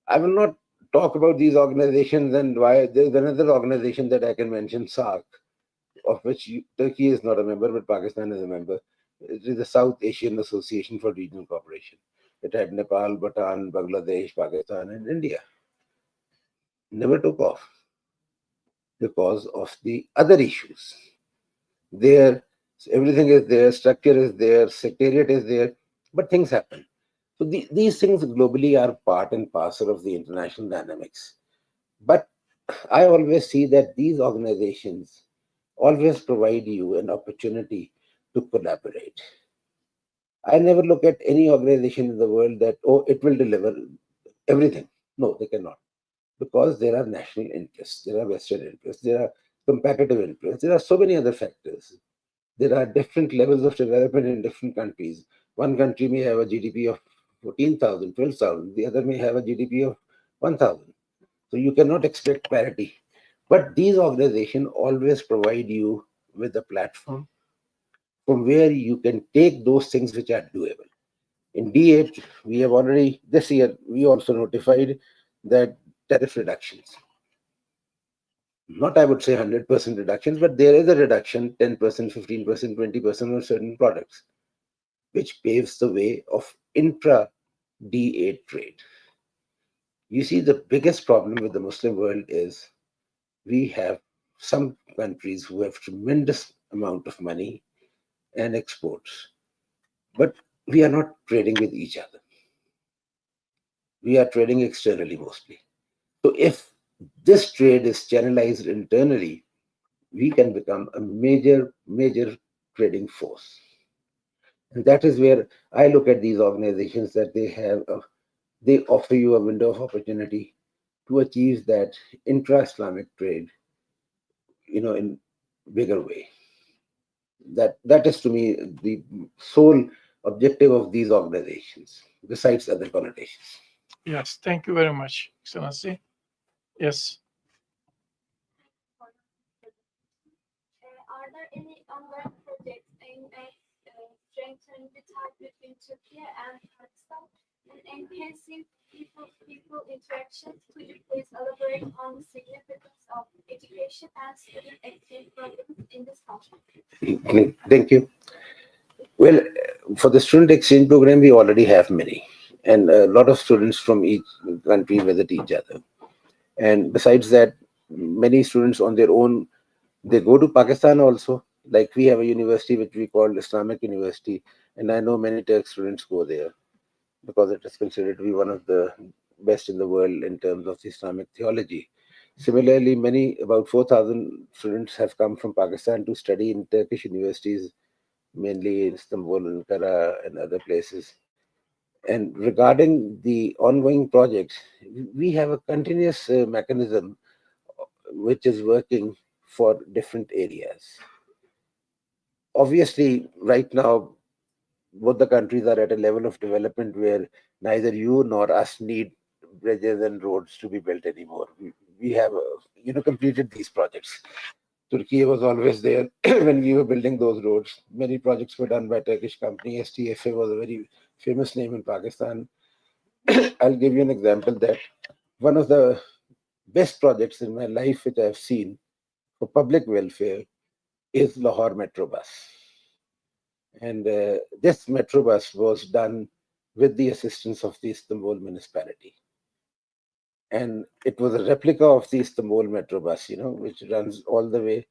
I will not talk about these organizations and why. There's another organization that I can mention, SAARC, of which Turkey is not a member, but Pakistan is a member. It is the South Asian Association for Regional Cooperation. It had Nepal, Bhutan, Bangladesh, Pakistan, and India. Never took off because of the other issues. There, everything is there, structure is there, secretariat is there, but things happen. So these things globally are part and parcel of the international dynamics. But I always see that these organizations always provide you an opportunity to collaborate. I never look at any organization in the world that, oh, it will deliver everything. No, they cannot. Because there are national interests, there are Western interests, there are competitive interests, there are so many other factors. There are different levels of development in different countries. One country may have a GDP of 14,000, 12,000. The other may have a GDP of 1,000. So you cannot expect parity. But these organizations always provide you with a platform from where you can take those things which are doable. In D8, we have already, this year, we also notified that tariff reductions. Not, I would say, 100% reductions, but there is a reduction, 10%, 15%, 20% on certain products, which paves the way of intra D8 trade. You see, the biggest problem with the Muslim world is we have some countries who have tremendous amount of money and exports, but we are not trading with each other. We are trading externally mostly. So if this trade is channelized internally, we can become a major trading force. And that is where I look at these organizations, that they offer you a window of opportunity to achieve that intra-Islamic trade, in bigger way. That is, to me, the sole objective of these organizations, besides other connotations. Yes, thank you very much, Excellency. Yes. Are there any ongoing projects aimed at strengthening the ties between Turkey and Pakistan and enhancing people interactions? Could you please elaborate on the significance of education and student exchange programs in this country? Thank you. Well, for the student exchange program, we already have many, and a lot of students from each country visit each other. And besides that, many students on their own, they go to Pakistan also. Like, we have a university which we call Islamic University, and I know many Turk students go there because it is considered to be one of the best in the world in terms of Islamic theology. Similarly, about 4,000 students have come from Pakistan to study in Turkish universities, mainly in Istanbul, Ankara, and other places. And regarding the ongoing projects, we have a continuous mechanism which is working for different areas. Obviously, right now, both the countries are at a level of development where neither you nor us need bridges and roads to be built anymore. We have, completed these projects. Turkey was always there when we were building those roads. Many projects were done by Turkish company. STFA was a very famous name in Pakistan. I'll give you an example that one of the best projects in my life which I've seen for public welfare is Lahore Metro Bus. And this Metro Bus was done with the assistance of the Istanbul municipality. And it was a replica of the Istanbul Metro Bus, which runs all the way.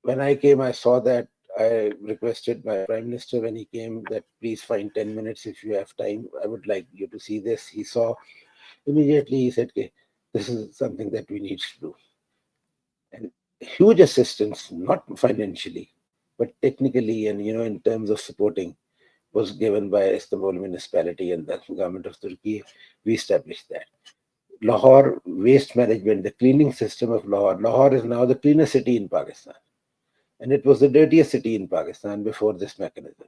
When I came, I saw that. I requested my Prime Minister when he came that please find 10 minutes if you have time. I would like you to see this. He saw immediately. He said, okay, this is something that we need to do. And huge assistance, not financially, but technically and in terms of supporting, was given by Istanbul municipality and the government of Turkey. We established that. Lahore waste management, the cleaning system of Lahore. Lahore is now the cleanest city in Pakistan. And it was the dirtiest city in Pakistan before this mechanism.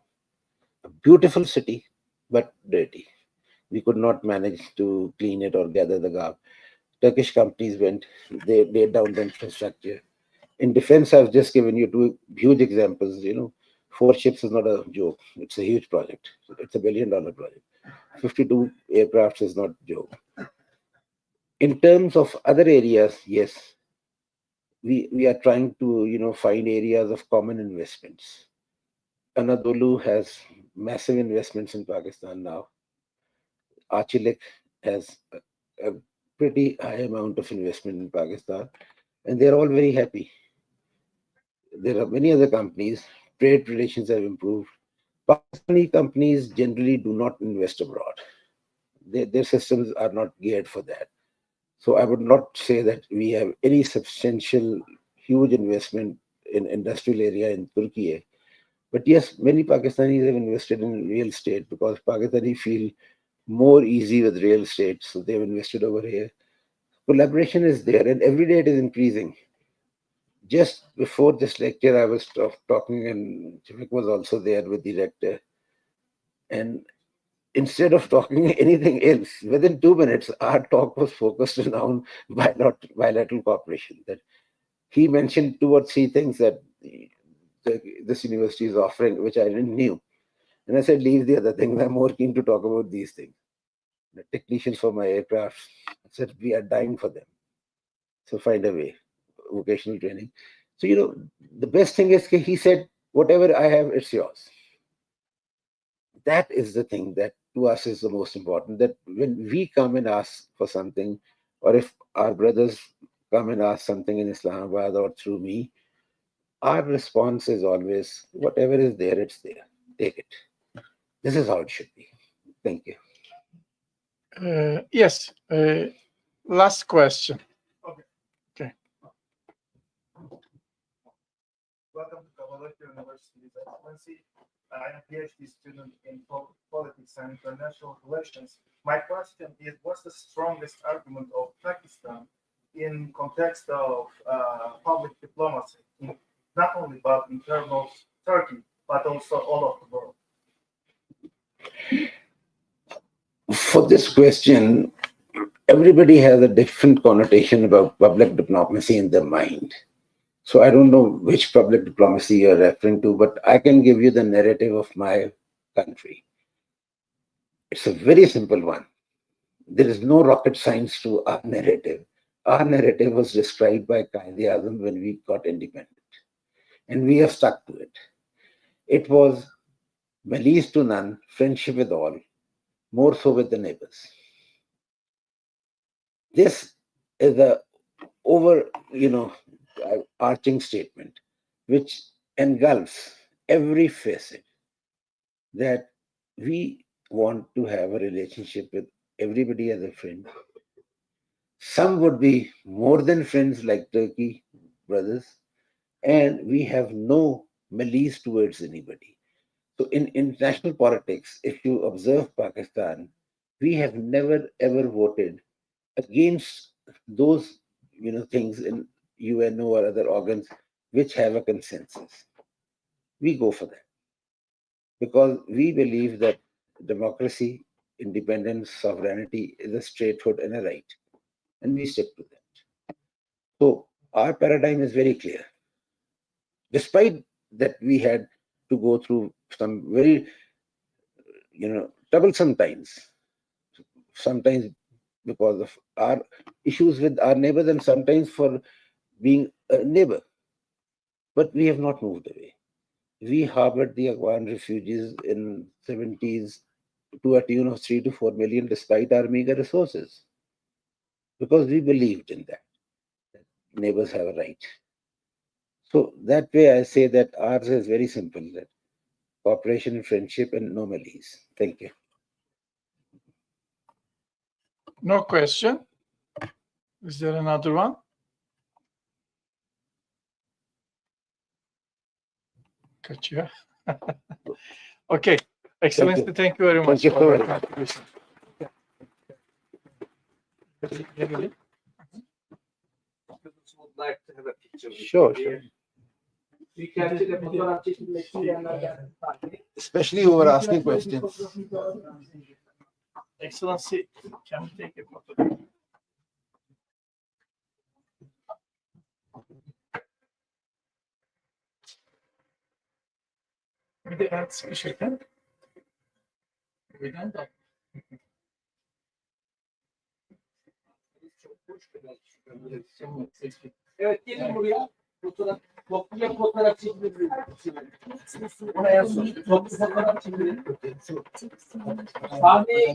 A beautiful city, but dirty. We could not manage to clean it or gather the garbage. Turkish companies went, they laid down the infrastructure. In defense, I've just given you two huge examples. 4 ships is not a joke. It's a huge project. It's $1 billion project. 52 aircrafts is not a joke. In terms of other areas, yes, we are trying to find areas of common investments. Anadolu has massive investments in Pakistan now. Archilek has a pretty high amount of investment in Pakistan, and they're all very happy. There are many other companies. Trade relations have improved. Pakistani companies generally do not invest abroad. Their systems are not geared for that. So I would not say that we have any substantial, huge investment in industrial area in Turkey. But yes, many Pakistanis have invested in real estate because Pakistani feel more easy with real estate. So they've invested over here. Collaboration is there and every day it is increasing. Just before this lecture, I was talking and Chivik was also there with the rector. And instead of talking anything else, within 2 minutes, our talk was focused on bilateral cooperation. That he mentioned 2 or 3 things that this university is offering, which I didn't knew. And I said, leave the other things. I'm more keen to talk about these things. The technicians for my aircraft, I said, we are dying for them. So find a way, vocational training. So, the best thing is he said, whatever I have, it's yours. That is the thing that to us is the most important, that when we come and ask for something, or if our brothers come and ask something in Islamabad or through me, our response is always, whatever is there, it's there. Take it. This is how it should be. Thank you. Yes. Last question. Okay. Welcome to Kapadokya University's Excellency. I am a PhD student in politics and international relations. My question is, what's the strongest argument of Pakistan in context of public diplomacy, not only about internal Turkey, but also all of the world? For this question, everybody has a different connotation about public diplomacy in their mind. So I don't know which public diplomacy you're referring to, but I can give you the narrative of my country. It's a very simple one. There is no rocket science to our narrative. Our narrative was described by Qaid-e-Azam when we got independent, and we have stuck to it. It was malice to none, friendship with all, more so with the neighbors. This is the arching statement which engulfs every facet, that we want to have a relationship with everybody as a friend. Some would be more than friends, like Turkey brothers, and we have no malice towards anybody. So in international politics, if you observe Pakistan, we have never ever voted against those things in UNO or other organs which have a consensus. We go for that because we believe that democracy, independence, sovereignty is a statehood and a right, and we stick to that. So our paradigm is very clear. Despite that, we had to go through some very troublesome times, sometimes because of our issues with our neighbors and sometimes for being a neighbor. But we have not moved away. We harbored the Afghan refugees in 70s to a tune of 3 to 4 million despite our meager resources, because we believed in that neighbors have a right. So that way I say that ours is very simple, that cooperation and friendship and no malice. Thank you. No question. Is there another one? Kaçıyor. Okay. Excellency, thank you very much. Thank you for so your much. contribution. Would like to have a picture. Sure, sure. Büyükelçiyle fotoğraf çekilmek isteyenler gelsin. Especially who are asking questions. Excellency, can we take a photo? Bir de el sıkışırken birden de Evet, gelin buraya. Fotoğraf, topluca fotoğraf çekilebilir. Oraya sor. Toplu fotoğraf çekilebilir. Sahneye